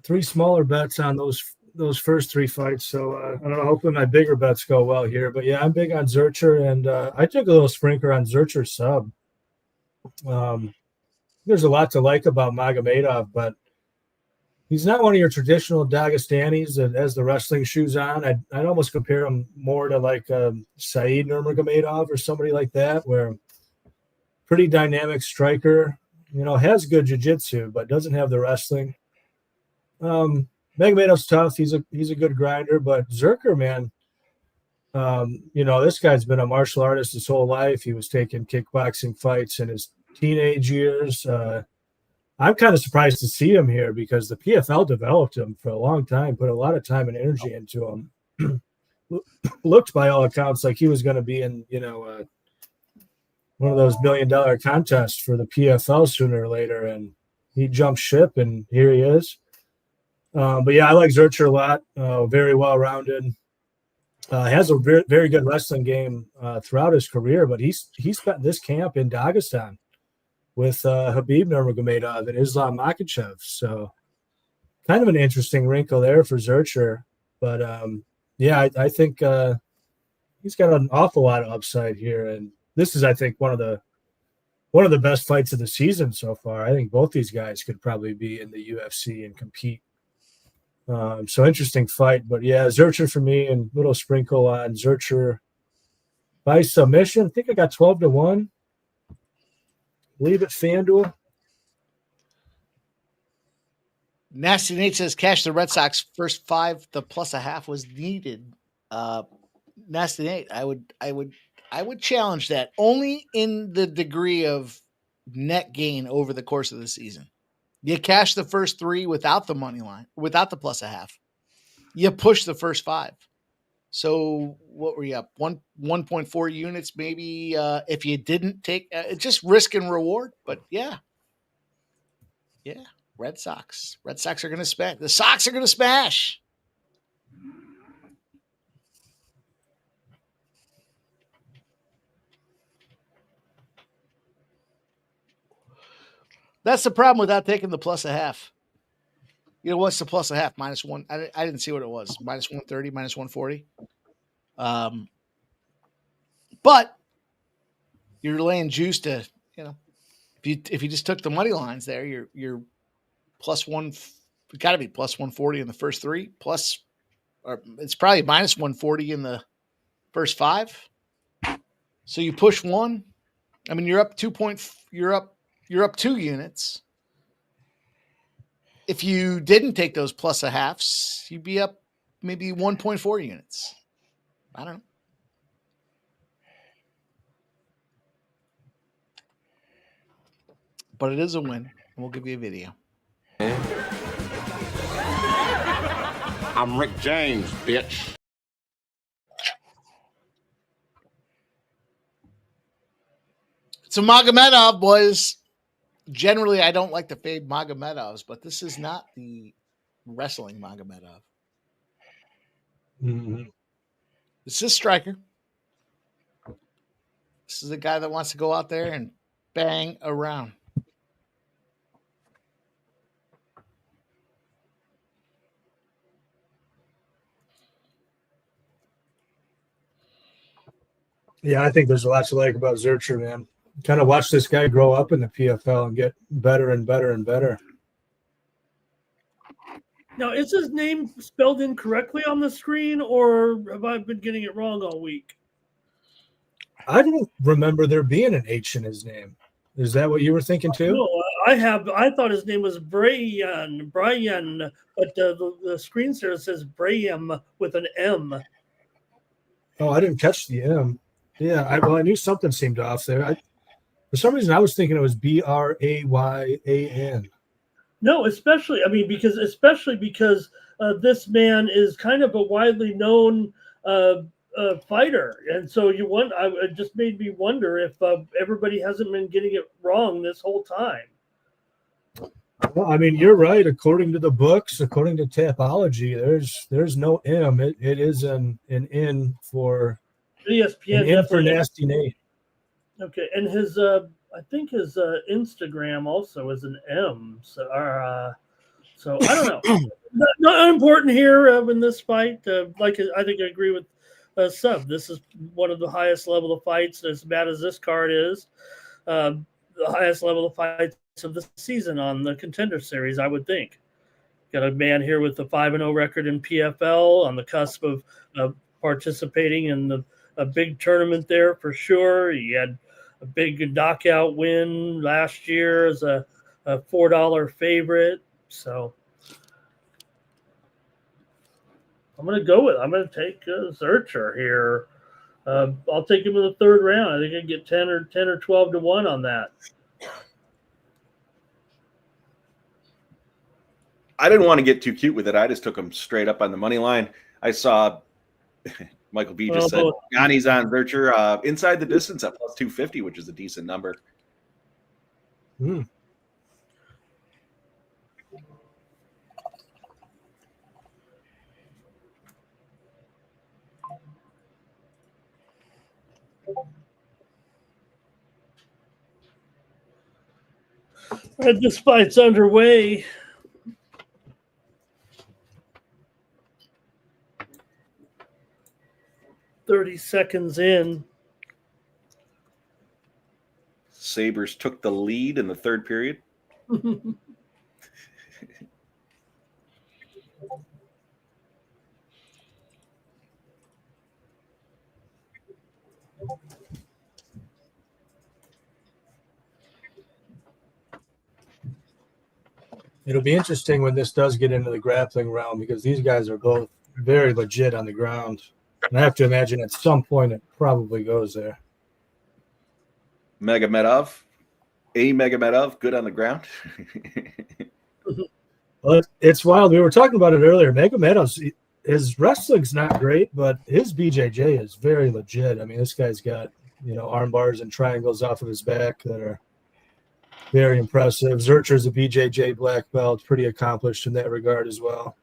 3 smaller bets on those first 3 fights. So I'm hoping my bigger bets go well here. But yeah, I'm big on Zurcher, and I took a little sprinkler on Zurcher sub. There's a lot to like about Magomedov, but He's not one of your traditional Dagestanis that has the wrestling shoes on. I'd almost compare him more to like Saeed Nurmagomedov or somebody like that, where pretty dynamic striker, has good jiu-jitsu, but doesn't have the wrestling. Magomedov's tough. He's a good grinder, but Zerker, man, this guy's been a martial artist his whole life. He was taking kickboxing fights in his teenage years. I'm kind of surprised to see him here because the PFL developed him for a long time, put a lot of time and energy into him. Looked by all accounts like he was going to be in, one of those $1 million contests for the PFL sooner or later, and he jumped ship, and here he is. But yeah, I like Zercher a lot. Very well-rounded. Has a very, very good wrestling game throughout his career, but he spent this camp in Dagestan with Habib Nurmagomedov and Islam Makhachev. So kind of an interesting wrinkle there for Zercher. But I think he's got an awful lot of upside here. And this is, I think, one of the best fights of the season so far. I think both these guys could probably be in the UFC and compete. So interesting fight. But yeah, Zercher for me, and little sprinkle on Zercher by submission. I think I got 12-1. Leave it, FanDuel. Nasty Nate says cash the Red Sox first 5. The +0.5 was needed. Nasty Nate, I would challenge that only in the degree of net gain over the course of the season. You cash the first 3 without the money line, without the +0.5. You push the first 5. So what were you up? 1.4 units, maybe if you didn't take just risk and reward. But yeah. Red Sox are going to smash. The Sox are going to smash. That's the problem without taking the +0.5. What's the +0.5? -1. I didn't see what it was. -130, -140. But you're laying juice to, if you just took the money lines there, you're +1. It's got to be +140 in the first 3. Or it's probably -140 in the first 5. So you push 1. I mean, you're up 2 point. You're up 2 units. If you didn't take those +0.5s, you'd be up maybe 1.4 units. I don't know. But it is a win, and we'll give you a video. I'm Rick James, bitch. So Magomedov was generally, I don't like to fade Magomedovs, but this is not the wrestling Magomedov. Mm-hmm. This is striker. This is the guy that wants to go out there and bang around. Yeah, I think there's a lot to like about Zercher, man. Kind of watch this guy grow up in the PFL and get better and better and better. Now, is his name spelled incorrectly on the screen, or have I been getting it wrong all week? I don't remember there being an H in his name. Is that what you were thinking too? No, I thought his name was Brian, but the screen share says Braham with an M. Oh, I didn't catch the M. Yeah, I knew something seemed off there. For some reason, I was thinking it was Bryan. No, especially because this man is kind of a widely known fighter, and so it just made me wonder if everybody hasn't been getting it wrong this whole time. Well, I mean, you're right. According to the books, according to Tapology, there's no M. It is an N for ESPN. An N for Nasty Nate. Okay, and his I think his Instagram also is an M. So I don't know. Not important here in this fight. I think I agree with Sub. This is one of the highest level of fights, as bad as this card is. The highest level of fights of the season on the Contender series, I would think. Got a man here with a 5-0 record in PFL, on the cusp of participating in a big tournament there for sure. He had a big knockout win last year as a $4 favorite. So I'm going to take Zurcher here. I'll take him in the third round. I think I get 10 or 12 to 1 on that. I didn't want to get too cute with it. I just took him straight up on the money line. I saw Michael B just said Yanni's on Zurcher inside the distance at plus 250, which is a decent number. This fight's underway. "30 seconds in." Sabres took the lead in the third period. It'll be interesting when this does get into the grappling round because these guys are both very legit on the ground. And I have to imagine at some point it probably goes there. Magomedov, good on the ground. Well, it's wild. We were talking about it earlier. Magomedov's, his wrestling's not great, but his BJJ is very legit. I mean, this guy's got, arm bars and triangles off of his back that are very impressive. Zurcher's a BJJ black belt, pretty accomplished in that regard as well.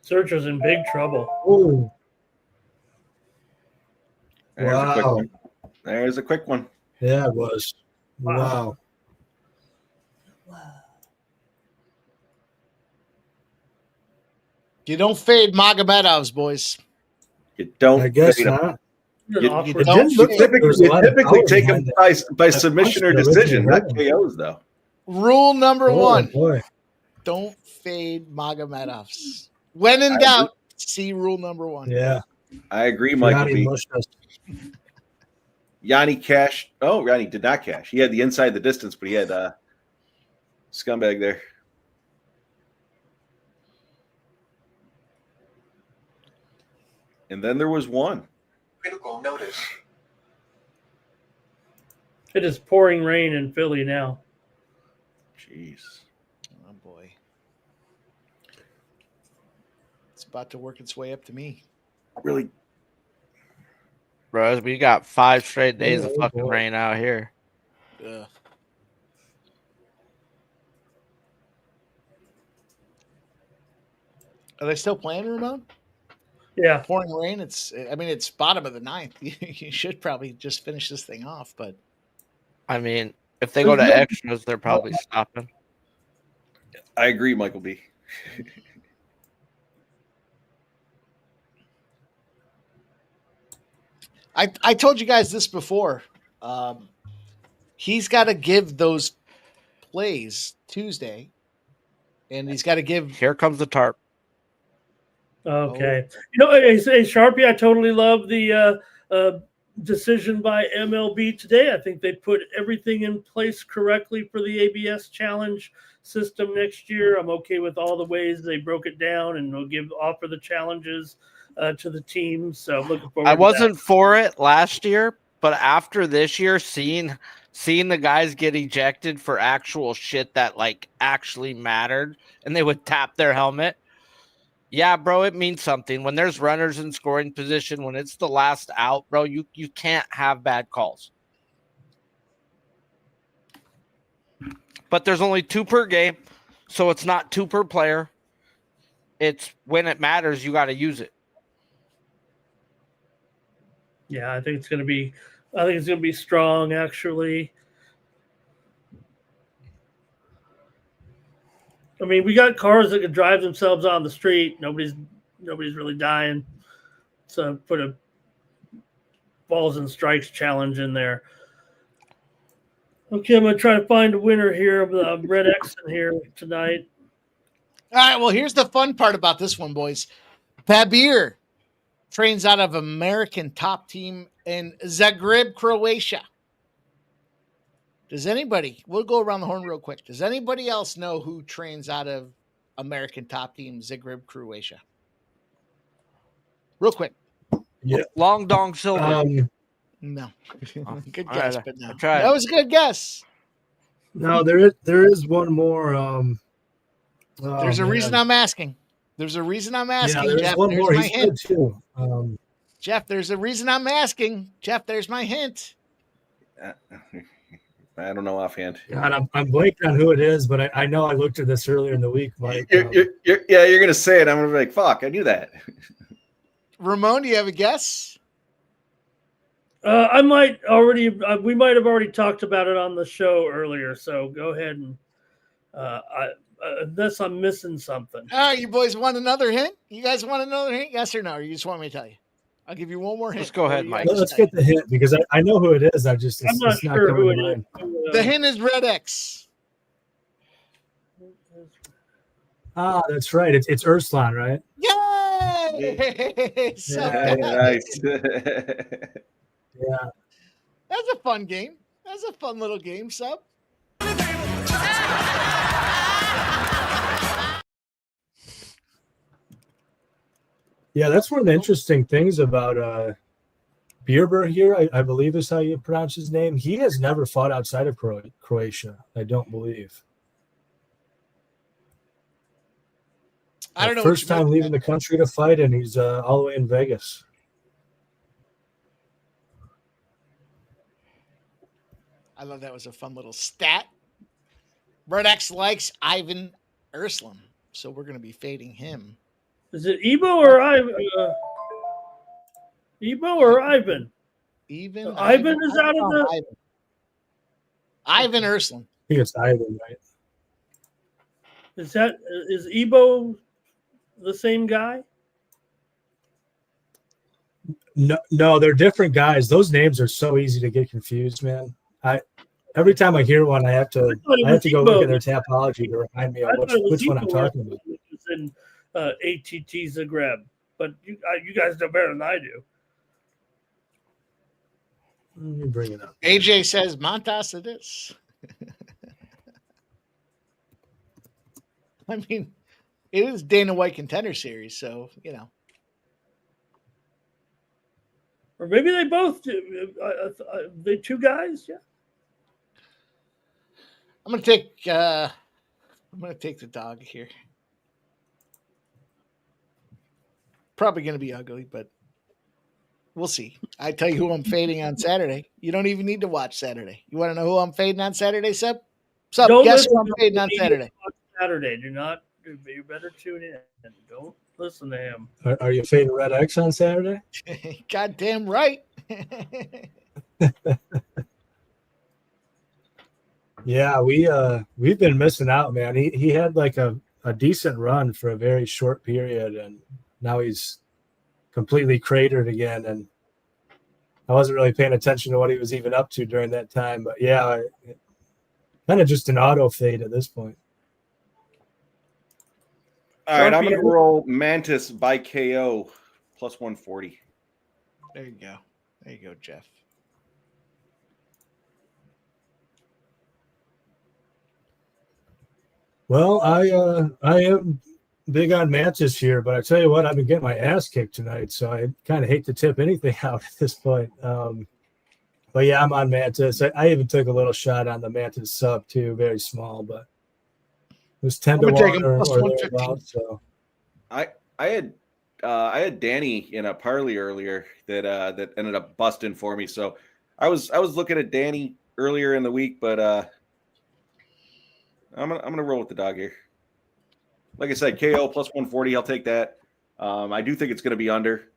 Zurcher's in big trouble. Oh, There's a quick one. Yeah, it was. Wow. You don't fade Magomedovs, boys. You don't. I guess fade 'em. not. You typically take them by submission or decision, not KOs, though. Rule number one: boy. don't fade Magomedovs. When in doubt, see rule number one. Yeah, I agree, Michael B. Yanni cashed. Oh, Yanni did not cash. He had the inside the distance, but he had scumbag there. And then there was one. Critical notice. It is pouring rain in Philly now. Jeez. Oh, boy. It's about to work its way up to me. Really? Bro, we got 5 straight days of fucking rain out here. Yeah. Are they still playing, Ramon? Yeah. Pouring rain. It's bottom of the ninth. You should probably just finish this thing off, but I mean, if they go to extras, they're probably stopping. I agree, Michael B. I told you guys this before. He's got to give those plays Tuesday, and he's got to give. Here comes the tarp. Okay. Hey, Sharpie, I totally love the decision by MLB today. I think they put everything in place correctly for the ABS challenge system next year. I'm okay with all the ways they broke it down, and they'll offer the challenges to the team. So I'm looking forward. I wasn't for it last year, but after this year, seeing the guys get ejected for actual shit that actually mattered, and they would tap their helmet. Yeah, bro, it means something. When there's runners in scoring position, when it's the last out, bro, you can't have bad calls. But there's only 2 per game, so it's not 2 per player. It's when it matters, you got to use it. Yeah, I think it's going to be strong, actually. I mean, we got cars that can drive themselves on the street. Nobody's really dying. So put a balls and strikes challenge in there. Okay, I'm going to try to find a winner here of the Red X in here tonight. All right, well, here's the fun part about this one, boys. Pabir trains out of American Top Team in Zagreb, Croatia. Does anybody, we'll go around the horn real quick. Does anybody else know who trains out of American Top Team, Zagreb, Croatia? Real quick. Yeah. Long Dong Silver. No. Good all guess, right, but no. I tried. That was a good guess. No, there is one more. There's a reason I'm asking. There's a reason I'm asking, there's Jeff. one There's more. my He's hint. good too. Jeff, there's a reason I'm asking. Jeff, there's my hint. I don't know offhand. God, I'm blanking on who it is, but I know I looked at this earlier in the week, Mike. You're gonna say it. I'm gonna be like, fuck, I knew that. Ramon, do you have a guess? I might already. We might have already talked about it on the show earlier. So go ahead and unless I'm missing something. All right, you boys want another hint? You guys want another hint? Yes or no? Or you just want me to tell you? I'll give you one more hint. Let's go ahead, Mike. Let's get the hint because I know who it is. I'm not sure who it is. The hint is Red X. Ah, that's right. It's Urslan, right? Yay! So Nice. Yeah. that's a fun game. That's a fun little game, Sub. Yeah, that's one of the interesting things about Bierber here, I believe is how you pronounce his name. He has never fought outside of Croatia, I don't believe. I don't know. First time leaving the country to fight, and he's all the way in Vegas. I love that was a fun little stat. Red X likes Ivan Urslan, so we're going to be fading him. Is it Ebo or Ivan? Ebo or Ivan? Ivan is out of the. Ivan Urslan. I think it's Ivan, right? Is Ebo the same guy? No, they're different guys. Those names are so easy to get confused, man. Every time I hear one, I have to go look at their topology to remind me of which one I'm talking about. It was in ATT Zagreb, but you guys know better than I do. Let me bring it up. AJ says Montas it is. I mean, it is Dana White Contender Series, so you know. Or maybe they both do. They two guys, yeah. I'm gonna take the dog here. Probably gonna be ugly, but we'll see. I tell you who I'm fading on Saturday. You don't even need to watch Saturday. You want to know who I'm fading on Saturday, Seb? Seb, guess who I'm fading on Saturday? Do not. You better tune in. Don't listen to him. Are you fading Red X on Saturday? Goddamn right. Yeah, we've been missing out, man. He had like a decent run for a very short period, and now he's completely cratered again. And I wasn't really paying attention to what he was even up to during that time. But yeah, kind of just an auto fade at this point. All right, I'm going to roll Mantis by KO plus 140. There you go. There you go, Jeff. Well, I am big on Mantis here, but I tell you what, I've been getting my ass kicked tonight, so I kind of hate to tip anything out at this point. But yeah, I'm on Mantis. I even took a little shot on the Mantis sub too, very small, but it was 10 to 1 or thereabouts. So I had Danny in a parlay earlier that ended up busting for me. So I was looking at Danny earlier in the week, but I'm gonna roll with the dog here. Like I said, KO plus 140. I'll take that. I do think it's gonna be under.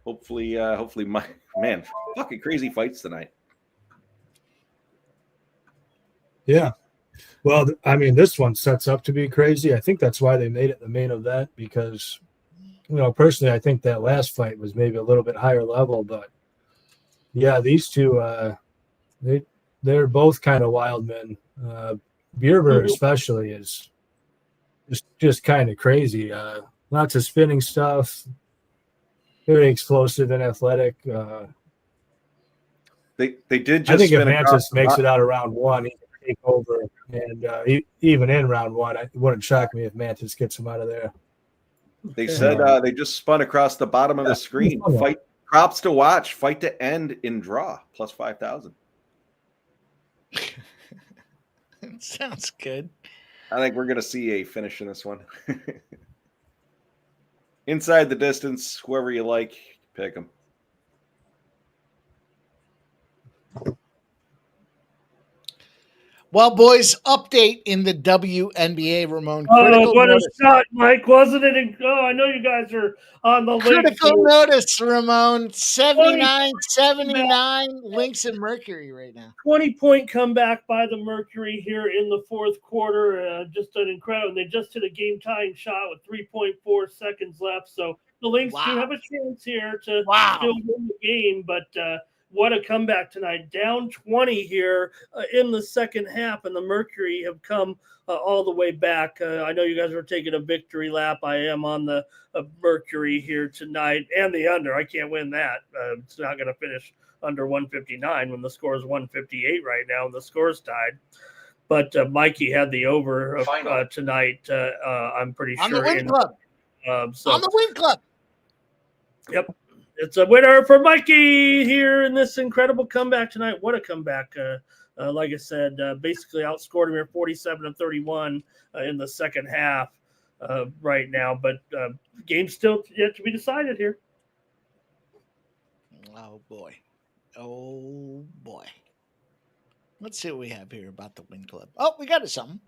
Hopefully, my man, fucking crazy fights tonight. yeah. Well, I mean, this one sets up to be crazy. I think that's why they made it the main event because, personally, I think that last fight was maybe a little bit higher level. But, yeah, these two, they they're both kind of wild men. Bierber especially is just kind of crazy. Lots of spinning stuff, very explosive and athletic. They did just. I think if spin across Mantis the makes bo- it out of round one, he can take over. And even in round one, it wouldn't shock me if Mantis gets him out of there. They said they just spun across the bottom of the screen. Fight props to watch. Fight to end in draw plus 5,000. Sounds good. I think we're going to see a finish in this one. Inside the distance, whoever you like, pick them. Well, boys, update in the WNBA, Ramon. Oh, what a shot, Mike. Wasn't it? I know you guys are on the Critical link. notice, Ramon. 79-79, Lynx and Mercury right now. 20-point comeback by the Mercury here in the fourth quarter. Just an incredible. They just hit a game-tying shot with 3.4 seconds left. So the Lynx do have a chance here to still win the game, but what a comeback tonight. Down 20 here in the second half, and the Mercury have come all the way back. I know you guys are taking a victory lap. I am on the Mercury here tonight and the under. I can't win that. It's not going to finish under 159 when the score is 158 right now and the score's tied. But Mikey had the over tonight. I'm pretty sure. On the win club. On the win club. Yep. It's a winner for Mikey here in this incredible comeback tonight. What a comeback. Like I said, basically outscored him here 47-31 in the second half right now. But game's still yet to be decided here. Oh, boy. Oh, boy. Let's see what we have here about the win club. Oh, we got something.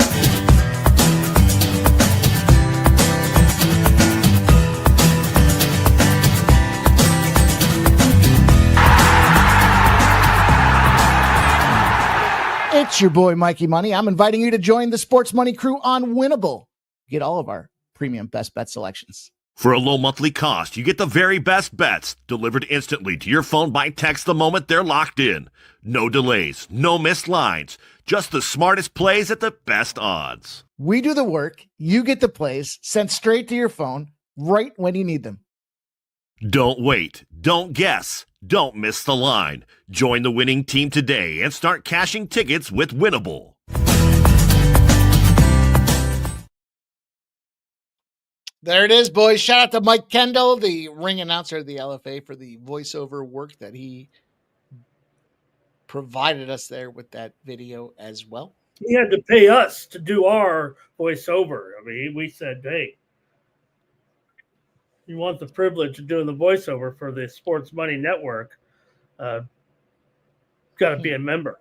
It's your boy, Mikey Money. I'm inviting you to join the Sports Money crew on Winnable. Get all of our premium best bet selections. For a low monthly cost, you get the very best bets delivered instantly to your phone by text the moment they're locked in. No delays, no missed lines, just the smartest plays at the best odds. We do the work, you get the plays sent straight to your phone right when you need them. Don't wait, don't guess, don't miss the line. Join the winning team today and start cashing tickets with Winnable. There it is, boys. Shout out to Mike Kendall, the ring announcer of the LFA, for the voiceover work that he provided us there with that video as well. He had to pay us to do our voiceover. I mean, we said, hey, you want the privilege of doing the voiceover for the Sports Money Network, got to be a member.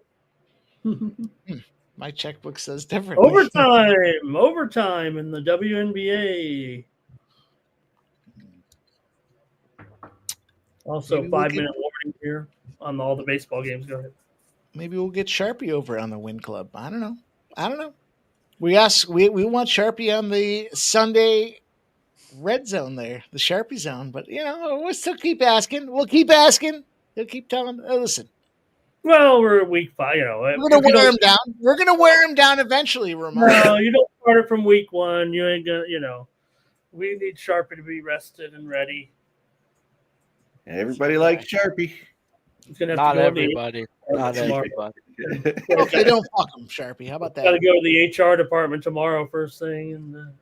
My checkbook says differently. Overtime in the WNBA. Also, Maybe 5-minute warning here on all the baseball games. Go ahead. Maybe we'll get Sharpie over on the Win Club. I don't know. We want Sharpie on the Sunday red zone there, the Sharpie zone. But we'll still keep asking. We'll keep asking. They'll keep telling. Listen. Well, we're week 5. We're gonna wear him down. We're gonna wear him down eventually, Ramon. No, you don't start it from week 1. You ain't gonna. We need Sharpie to be rested and ready. Everybody likes Sharpie. He's gonna have Not to go everybody. Not everybody. Okay, don't fuck him, Sharpie. How about that? Got to go to the HR department tomorrow first thing and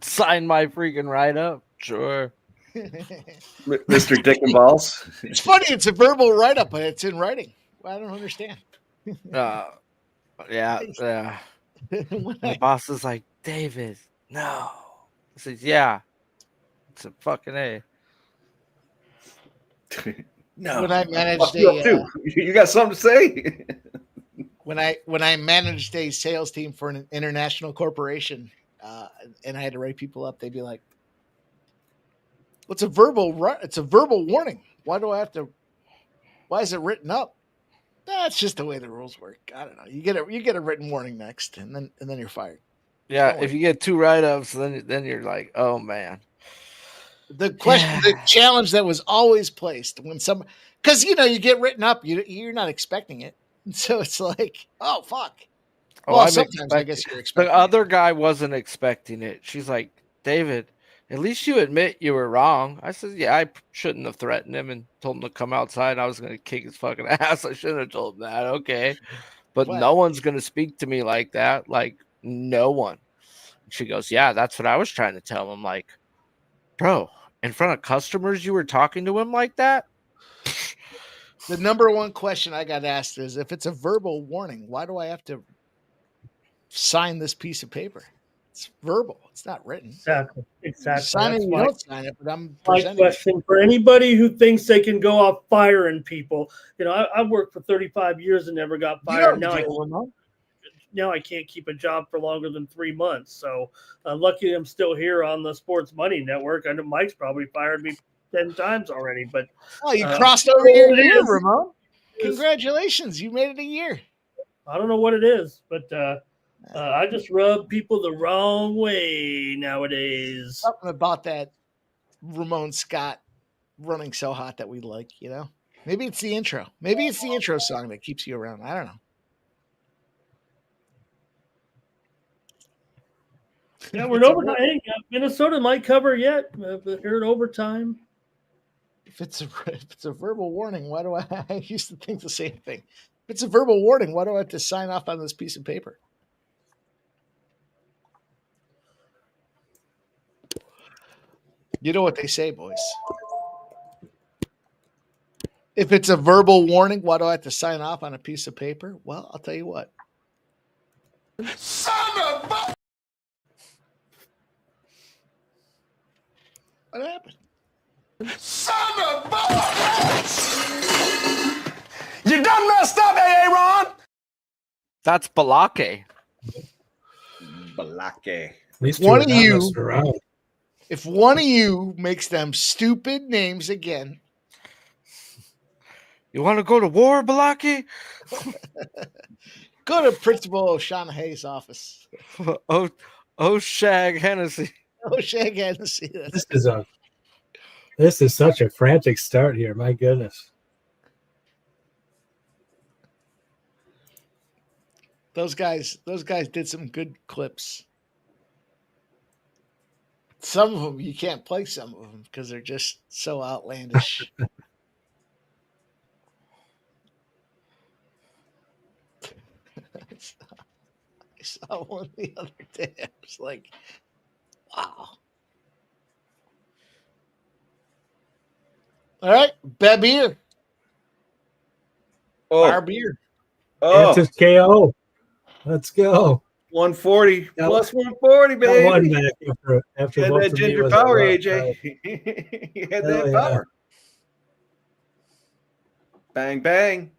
sign my freaking write-up. Sure. Mr. Dick and Balls. It's funny. It's a verbal write-up, but it's in writing. Well, I don't understand. Yeah. My boss is like, David, no. I says, yeah. It's a fucking A. No. When I managed you got something to say? when I managed a sales team for an international corporation, and I had to write people up, they'd be like, well, it's a verbal warning. Why is it written up? That's just the way the rules work. I don't know. You get a written warning next, and then you're fired. Yeah, if you get 2 write-ups, then you're like, oh man. The question, the challenge that was always placed when because you get written up, you're not expecting it. So it's like, oh fuck. Oh, Well, I'm sometimes I guess you're expecting. The other guy wasn't expecting it. She's like, David, at least you admit you were wrong. I said, yeah, I shouldn't have threatened him and told him to come outside. I was going to kick his fucking ass. I shouldn't have told him that. Okay. But What? no one's going to speak to me like that. Like, no one. She goes, yeah, that's what I was trying to tell him. I'm like, bro, in front of customers, you were talking to him like that? The number one question I got asked is, if it's a verbal warning, why do I have to sign this piece of paper? It's verbal. It's not written. Exactly. Sign it, That's you my- don't sign it, but I'm My presenting it. question for anybody who thinks they can go off firing people. You know, I worked for 35 years and never got You fired. don't Now I can't keep a job for longer than 3 months. So lucky I'm still here on the Sports Money Network. I know Mike's probably fired me 10 times already, but Oh, you crossed over your it year, is. Ramon. Congratulations. You made it a year. I don't know what it is, but I just rub people the wrong way nowadays. Something about that Ramon Scott running so hot that we like, you know? Maybe it's the intro. Maybe it's the intro song that keeps you around. I don't know. Yeah, we're in overtime. Hey, Minnesota might cover yet. Here in overtime. If it's a verbal warning, why do I used to think the same thing. If it's a verbal warning, why do I have to sign off on this piece of paper? You know what they say, boys. If it's a verbal warning, why do I have to sign off on a piece of paper? Well, I'll tell you what. Son of a... What happened? Son of a... You done messed up, Aaron! That's Balake. Balake. These One two of are not you- messing around. If one of you makes them stupid names again, You want to go to war, Balake? go to Principal O'Shaughnessy's office. Oh, Shag Hennessy. Oh, Shag Hennessy. This is such a frantic start here. My goodness. Those guys did some good clips. Some of them you can't play some of them because they're just so outlandish. I saw one the other day. I was like, wow. All right, beer. Our beer. It's just KO. Let's go. 140 Got- plus 140, Got one baby. back after You had both that of me ginger was power, a rough AJ. ride. You had Hell that yeah. power. Bang, bang.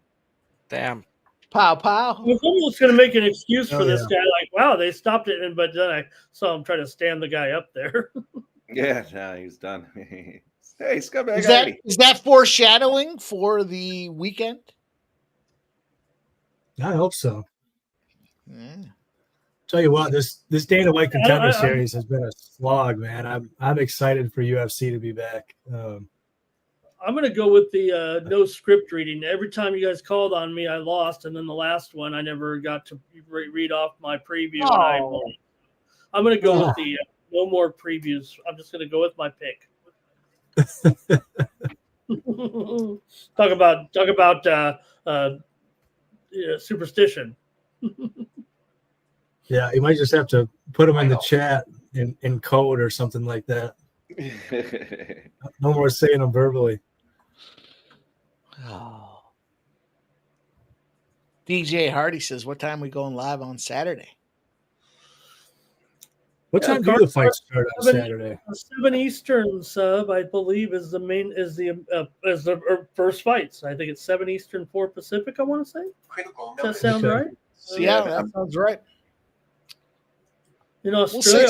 Damn. Pow, pow. I was almost going to make an excuse for Oh, this yeah. guy, like, wow, they stopped it, but then I saw him try to stand the guy up there. Yeah, no, he's done. Hey, scumbag. Is that foreshadowing for the weekend? I hope so. Yeah. Tell you what, this Dana White Contender I- Series has been a slog, man. I'm excited for UFC to be back. I'm going to go with the no script reading. Every time you guys called on me, I lost, and then the last one, I never got to read off my preview. Oh. I'm going to go with the no more previews. I'm just going to go with my pick. Talk about superstition. Yeah, you might just have to put them in the chat in code or something like that. No more saying them verbally. Oh. DJ Hardy says, what time are we going live on Saturday? What time do the fights start on Saturday? 7 Eastern sub, I believe, is the first fights. I think it's 7 Eastern, 4 Pacific. I want to say. Critical Does that sound Okay. right? Yeah, that sounds right. In Australia,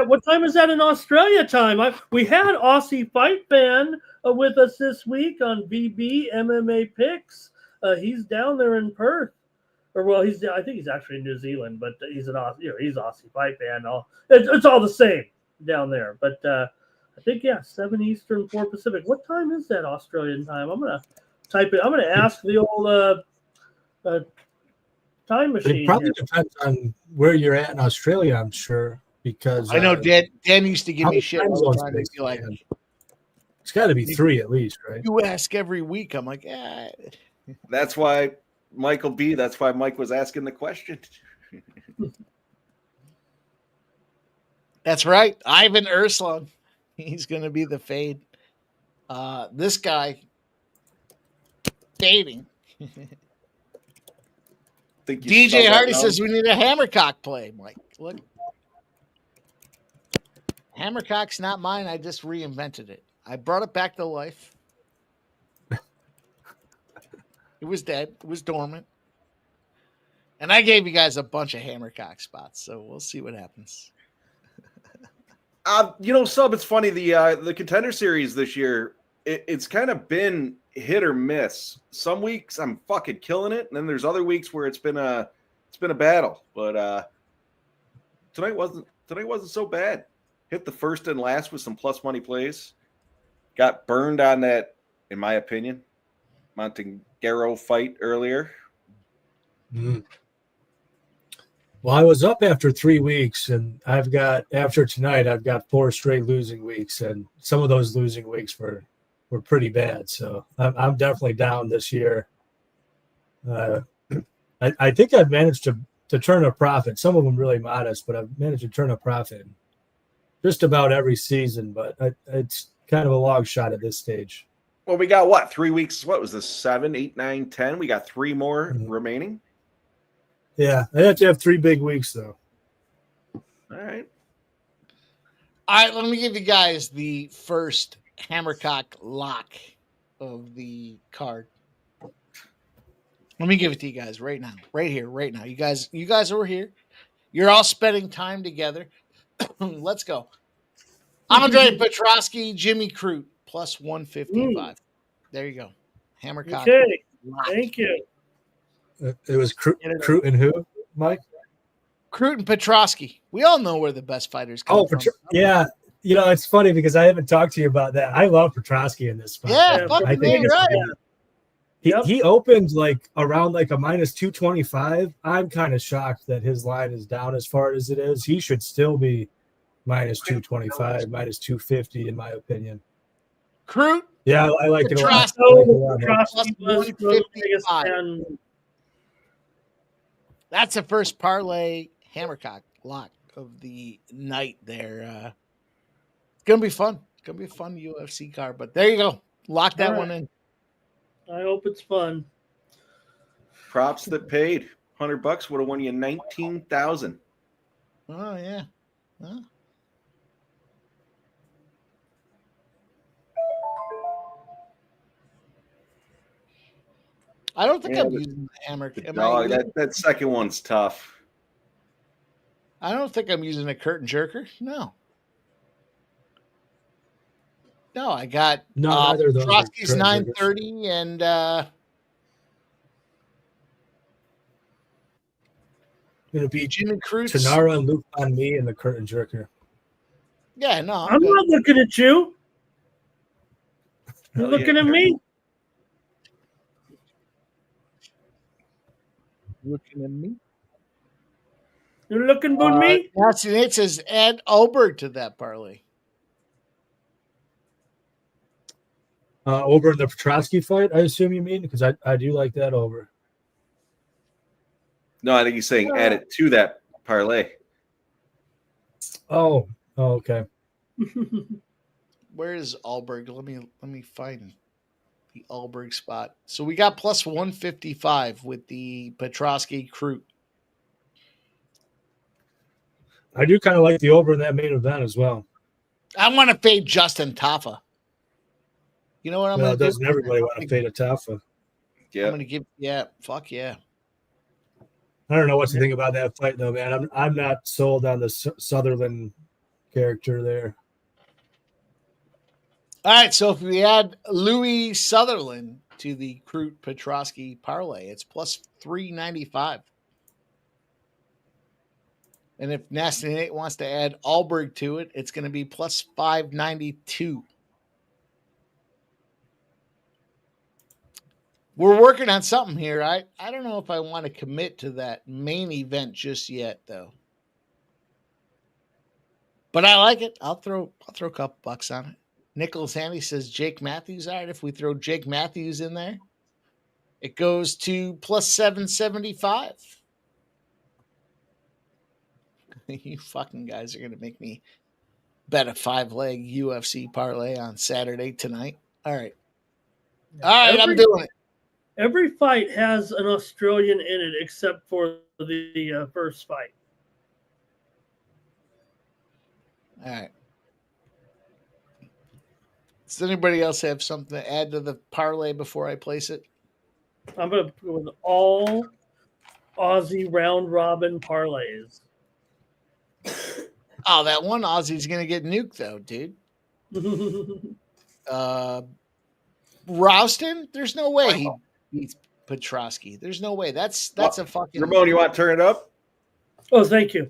what time is that in Australia time? We had Aussie Fight Fan with us this week on VB MMA Picks. He's down there in Perth, I think he's actually in New Zealand, but he's he's Aussie Fight Fan. It's all the same down there. But I think 7 Eastern, 4 Pacific. What time is that Australian time? I'm gonna type it. I'm gonna ask the old a time But machine. it probably Here. depends on where you're at in Australia, I'm sure, because I know Dan used to give how me many shit time all the zones time. do He'd they be like, span? It's got to be 3 at least, right? you ask every week. I'm like, yeah. That's why Michael B. That's why Mike was asking the question. That's right. Ivan Ursulon. He's going to be the fade. This guy, fading. DJ Hardy says we need a hammercock play. I'm like, look, hammercock's not mine. I just reinvented it. I brought it back to life. It was dead. It was dormant. And I gave you guys a bunch of hammercock spots, so we'll see what happens. Sub, it's funny. The Contender Series this year, it's kind of been hit or miss. Some weeks I'm fucking killing it, and then there's other weeks where it's been a battle. But tonight wasn't so bad. Hit the first and last with some plus money plays. Got burned on that, in my opinion, Montengaro fight earlier. Mm. Well, I was up after 3 weeks, and after tonight, I've got 4 straight losing weeks, and some of those losing weeks were pretty bad. So I'm definitely down this year. I think I've managed to turn a profit. Some of them really modest, but I've managed to turn a profit just about every season. But it's kind of a long shot at this stage. Well, we got what, 3 weeks? What was this? 7, 8, 9, 10? We got 3 more remaining. Yeah, I have to have 3 big weeks though. All right. Let me give you guys the first hammercock lock of the card. Let me give it to you guys right now, right here, right now. You guys over here. You're all spending time together. Let's go. Andre Petrosky, Jimmy Crute, plus 155. There you go. Hammercock. Okay. Lock. Thank you. It was Crute and who, Mike? Crute and Petrosky. We all know where the best fighters come from. Yeah. It's funny because I haven't talked to you about that. I love Petrosky in this fight. Yeah, fucking right. He opened around a minus 225. I'm kind of shocked that his line is down as far as it is. He should still be minus 225, minus 250 in my opinion. Crute. Yeah, I like it a lot. Petrosky was the biggest fan. That's the first parlay hammercock lock of the night there. It's going to be fun. It's going to be a fun UFC card. But there you go. Lock that one in. I hope it's fun. Props that paid. $100 would have won you 19,000. Oh, yeah. Huh? I don't think I'm using the hammer. That second one's tough. I don't think I'm using a curtain jerker. No, I got neither of those. Trotsky's 930 and it'll be Jimmy Crute, Tanara and Luke on me and the curtain jerker. Yeah, no, I'm not looking at you. You're looking at me. Looking at me. You're looking at me. It says add Oberg to that parlay. Over in the Petrosky fight, I assume you mean, because I do like that over. No, I think he's saying add it to that parlay. Oh, okay. Where is Alberg? Let me find the Alberg spot. So we got plus 155 with the Petrosky Crute. I do kind of like the over in that main event as well. I want to fade Justin Taffa. You know what I'm going to do? Doesn't everybody want to fade a Taffa? Yeah. I'm going to give, fuck yeah. I don't know what to think about that fight, though, man. I'm not sold on the Sutherland character there. All right, so if we add Louis Sutherland to the Crute Petrosky parlay, it's plus 395. And if Nasty Nate wants to add Alberg to it, it's going to be plus 592. We're working on something here. I don't know if I want to commit to that main event just yet, though. But I like it. I'll throw a couple bucks on it. Nicholas Handy says Jake Matthews. All right, if we throw Jake Matthews in there, it goes to plus 775. You fucking guys are gonna make me bet a 5-leg UFC parlay on Saturday tonight. All right. I'm doing it. Every fight has an Australian in it except for the first fight. All right. Does anybody else have something to add to the parlay before I place it? I'm going to go with all Aussie round robin parlays. Oh, that one Aussie's going to get nuked, though, dude. Rouston? There's no way he beats Petrosky. There's no way. That's a fucking. Ramon, you want to turn it up? Oh, thank you.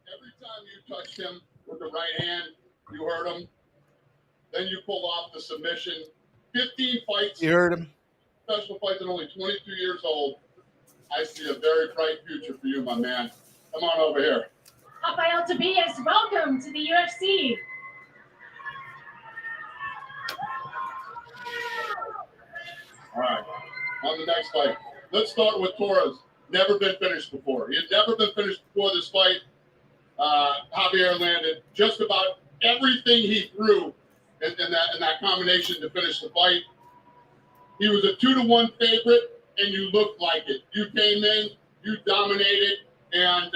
Every time you touched him with the right hand, you hurt him. Then you pulled off the submission. 15 fights. You heard him. Professional fights at only 22 years old. I see a very bright future for you, my man. Come on over here. Rafael Tobias, welcome to the UFC. All right. On the next fight. Let's start with Torres. Never been finished before. He had never been finished before this fight. Javier landed just about everything he threw in that combination to finish the fight. He was a 2-1 favorite, and you looked like it. You came in, you dominated, and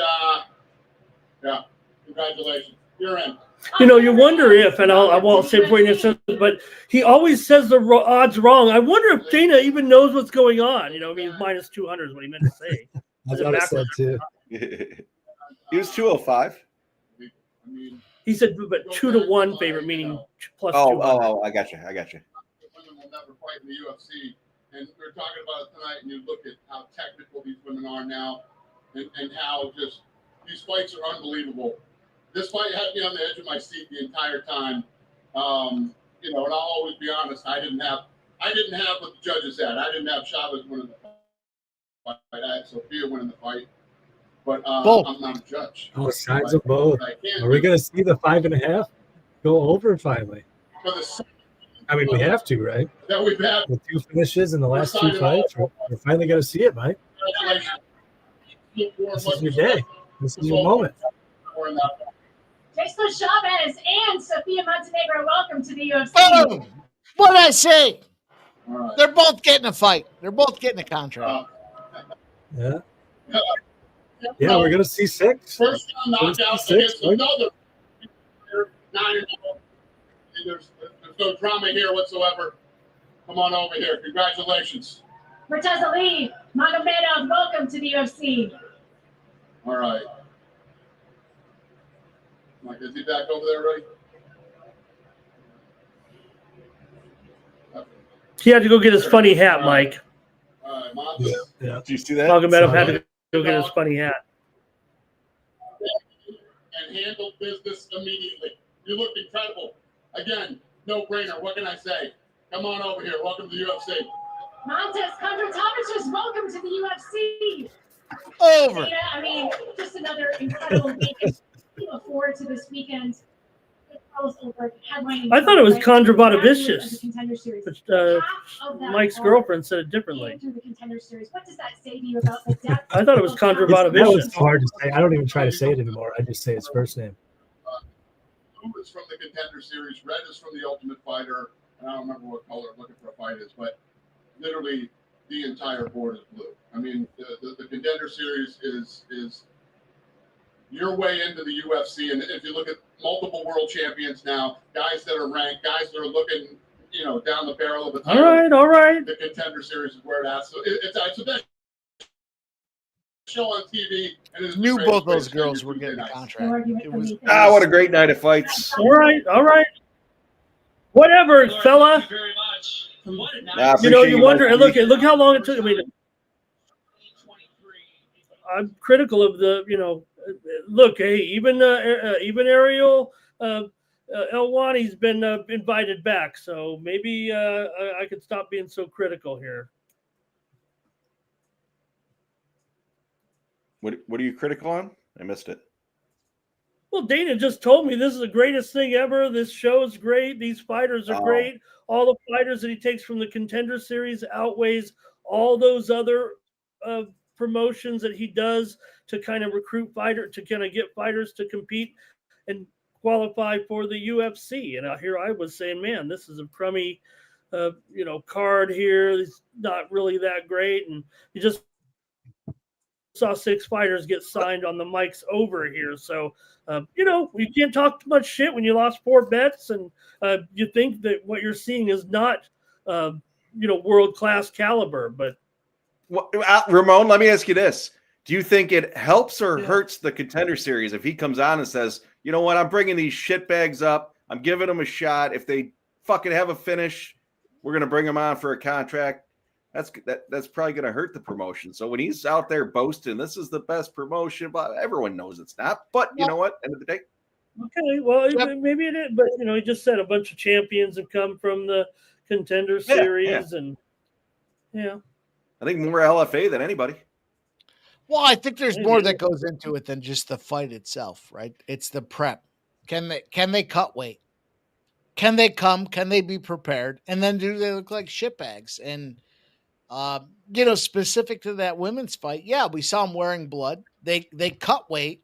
congratulations. You're in. You know, you wonder if, and I won't say before you says, but he always says the odds wrong. I wonder if Dana even knows what's going on. You know, I mean, minus 200 is what he meant to say. I thought I said too. He was 205. He said, but 2-1 favorite, meaning plus 200. Oh, I got you. Women will never fight in the UFC. And we were talking about it tonight, and you look at how technical these women are now and how just these fights are unbelievable. This fight had me on the edge of my seat the entire time. You know, and I'll always be honest, I didn't have what the judges had. I didn't have Chavez winning the fight. I had Sophia winning the fight. But I'm not a judge. Oh, sides of both. Are we going to see the 5.5 go over finally? I mean, we have to, right? That we've had with 2 finishes in the last 2 fights. We're finally going to see it, Mike. This is your day. This is your moment. Jason Chavez and Sophia Montenegro, welcome to the UFC. Boom! What'd I say? Right. They're both getting a fight. They're both getting a contract. Yeah. Yeah, we're gonna see 6. First round knockout against another 9-0. There's no drama here whatsoever. Come on over here. Congratulations. Murtaza Ali, Magomedov, welcome to the UFC. All right. Mike, is he back over there, right? He had to go get his funny hat, Mike. All right, Montes. Yeah. Did you see that? Magomedov had to go get his funny hat. And handle business immediately. You look incredible. Again, no brainer. What can I say? Come on over here. Welcome to the UFC. Montes Kondratovicius, welcome to the UFC. Over. Dana, I mean, just another incredible weekend. Look forward to this weekend. I thought it was Kondratovicius, but Mike's girlfriend said it differently. What does that say to you about the depth? I thought it was Kondratovicius. It's so hard to say. I don't even try to say it anymore. I just say his first name. Blue is from the Contender Series. Red is from the Ultimate Fighter. And I don't remember what color Looking for a Fight is, but literally the entire board is blue. I mean, the Contender Series is your way into the UFC. And if you look at multiple world champions now, guys that are ranked, guys that are looking, you know, down the barrel of the title. All right. The Contender Series is where it's at. So it's a best show on TV. And knew both those girls were getting a contract. What a great night of fights. All right. Whatever, fella. Thank you very much. You know, you wonder, and look how long it took. I mean, I'm critical of the, you know, look, hey, even Ariel Elwani's been invited back, so maybe I could stop being so critical here. What are you critical on? I missed it. Well, Dana just told me this is the greatest thing ever. This show is great. These fighters are great. All the fighters that he takes from the Contender Series outweighs all those other promotions that he does to kind of recruit to kind of get fighters to compete and qualify for the UFC. And here I was saying, man, this is a crummy, card here. It's not really that great. And you just saw 6 fighters get signed on the mics over here. So, you can't talk too much shit when you lost 4 bets and you think that what you're seeing is not, world-class caliber. But Ramon, let me ask you this. Do you think it helps or hurts the Contender Series if he comes on and says, you know what, I'm bringing these shitbags up. I'm giving them a shot. If they fucking have a finish, we're going to bring them on for a contract. That's probably going to hurt the promotion. So when he's out there boasting, this is the best promotion, but everyone knows it's not. But you know what? End of the day. Okay, well, maybe it is. But, he just said a bunch of champions have come from the Contender Series. And, I think more LFA than anybody. Well, I think there's more that goes into it than just the fight itself, right? It's the prep. Can they cut weight? Can they come? Can they be prepared? And then do they look like shitbags? And specific to that women's fight, we saw them wearing blood. They cut weight.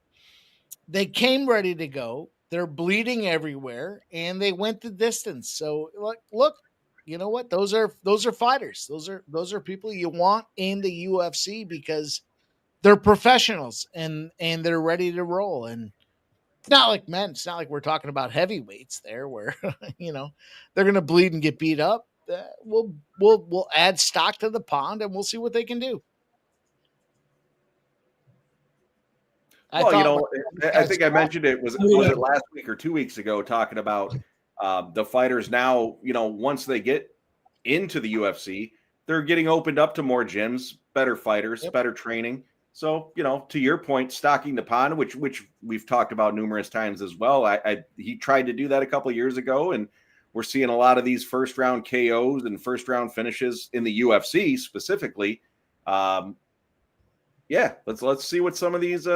They came ready to go. They're bleeding everywhere, and they went the distance. So, look, you know what? Those are fighters. Those are people you want in the UFC because they're professionals and they're ready to roll. And it's not like men. It's not like we're talking about heavyweights there, where they're going to bleed and get beat up. We'll add stock to the pond and we'll see what they can do. I think I mentioned it was it last week or 2 weeks ago, talking about the fighters now, once they get into the UFC, they're getting opened up to more gyms, better fighters, better training. So, to your point, stocking the pond, which we've talked about numerous times as well. He tried to do that a couple of years ago, and we're seeing a lot of these first round KOs and first round finishes in the UFC specifically. Let's see what some of these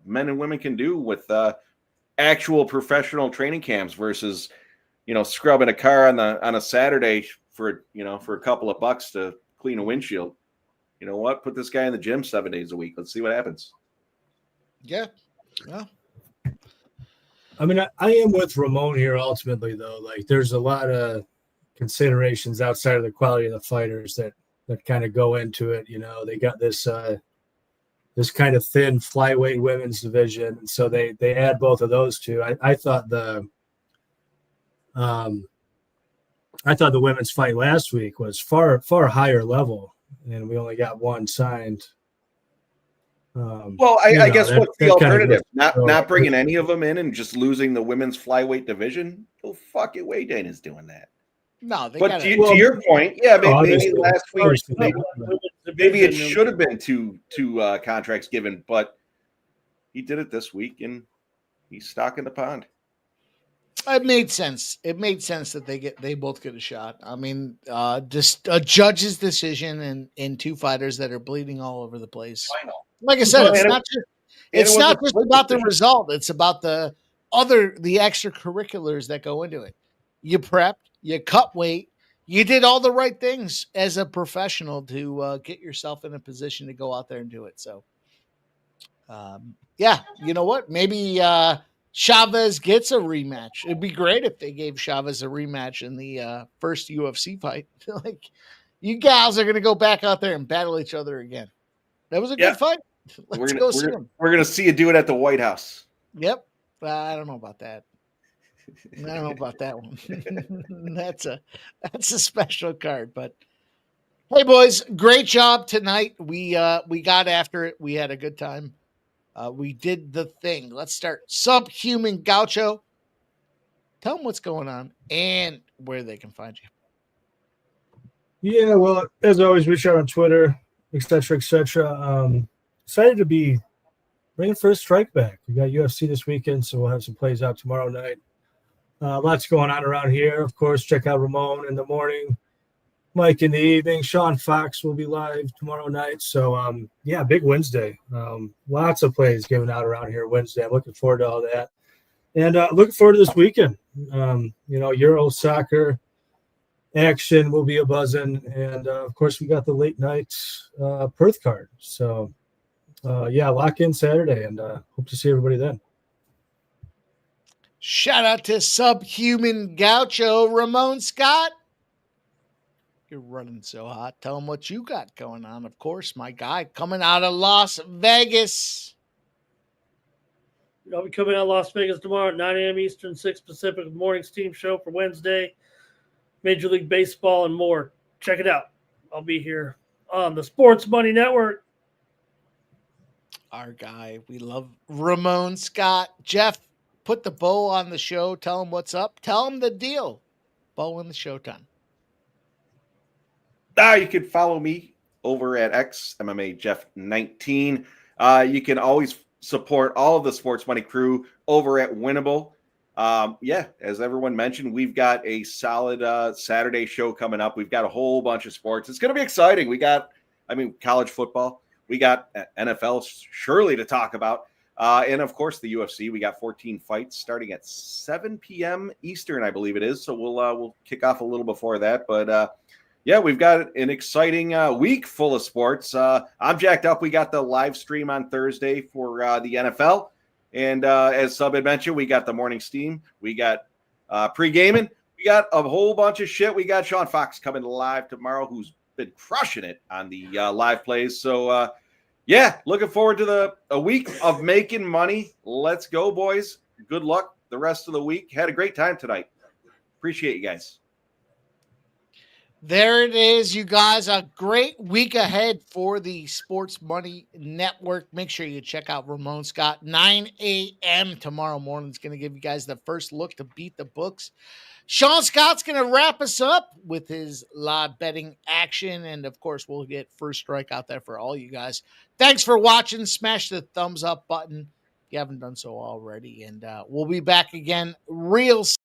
men and women can do with actual professional training camps versus scrubbing a car on a Saturday for a couple of bucks to clean a windshield. You know what? Put this guy in the gym 7 days a week. Let's see what happens. Yeah. I mean, I am with Ramon here ultimately, though. Like, there's a lot of considerations outside of the quality of the fighters that kind of go into it. They got this kind of thin flyweight women's division, and so they add both of those two. I thought the women's fight last week was far higher level, and we only got one signed. I guess what's the alternative? Not bringing any of them in and just losing the women's flyweight division? Oh, fuck it. Wade Dana's doing that. No, to your point, maybe last week, maybe it should have been two contracts given, but he did it this week, and he's stocking the pond. It made sense. It made sense that they both get a shot. I mean, just a judge's decision and 2 fighters that are bleeding all over the place. Like I said, it's not just about the result. It's about the extracurriculars that go into it. You prepped, you cut weight, you did all the right things as a professional to get yourself in a position to go out there and do it. So, you know what? Maybe Chavez gets a rematch. It'd be great if they gave Chavez a rematch in the first UFC fight. Like, you gals are going to go back out there and battle each other again. That was a good fight. Let's go see them. We're going to see you do it at the White House. Yep. I don't know about that. I don't know about that one. That's a special card. But hey, boys, great job tonight. We got after it. We had a good time. We did the thing. Let's start. Subhuman Gaucho. Tell them what's going on and where they can find you. Yeah, well, as always, reach out on Twitter, etc., etc. Excited to be bringing first strike back. We got UFC this weekend, so we'll have some plays out tomorrow night. Lots going on around here. Of course, check out Ramon in the morning, Mike in the evening. Sean Fox will be live tomorrow night. So, yeah, big Wednesday. Lots of plays given out around here Wednesday. I'm looking forward to all that. And looking forward to this weekend. Euro soccer action will be a buzzing. And, of course, we got the late night Perth card. So, lock in Saturday, and hope to see everybody then. Shout out to Subhuman Gaucho, Ramon Scott. You're running so hot. Tell him what you got going on. Of course, my guy coming out of Las Vegas. I'll be coming out of Las Vegas tomorrow at 9 a.m. Eastern, 6 Pacific, morning's team show for Wednesday, Major League Baseball and more. Check it out. I'll be here on the Sports Money Network. Our guy. We love Ramon Scott. Jeff, put the bow on the show. Tell him what's up. Tell him the deal. Bow in the showtime. You can follow me over at X MMA Jeff 19. You can always support all of the Sports Money crew over at Winnable. As everyone mentioned, we've got a solid Saturday show coming up. We've got a whole bunch of sports. It's going to be exciting. We got, college football. We got NFL surely to talk about. And, of course, the UFC. We got 14 fights starting at 7 p.m. Eastern, I believe it is. So we'll kick off a little before that. But, we've got an exciting week full of sports. I'm jacked up. We got the live stream on Thursday for the NFL. And as Sub had mentioned, we got the morning steam. We got pre-gaming. We got a whole bunch of shit. We got Sean Fox coming live tomorrow, who's been crushing it on the live plays. So, looking forward to a week of making money. Let's go, boys. Good luck the rest of the week. Had a great time tonight. Appreciate you guys. There it is, you guys. A great week ahead for the Sports Money Network. Make sure you check out Ramon Scott. 9 a.m. tomorrow morning is going to give you guys the first look to beat the books. Sean Scott's going to wrap us up with his live betting action. And, of course, we'll get First Strike out there for all you guys. Thanks for watching. Smash the thumbs up button if you haven't done so already. And we'll be back again real soon.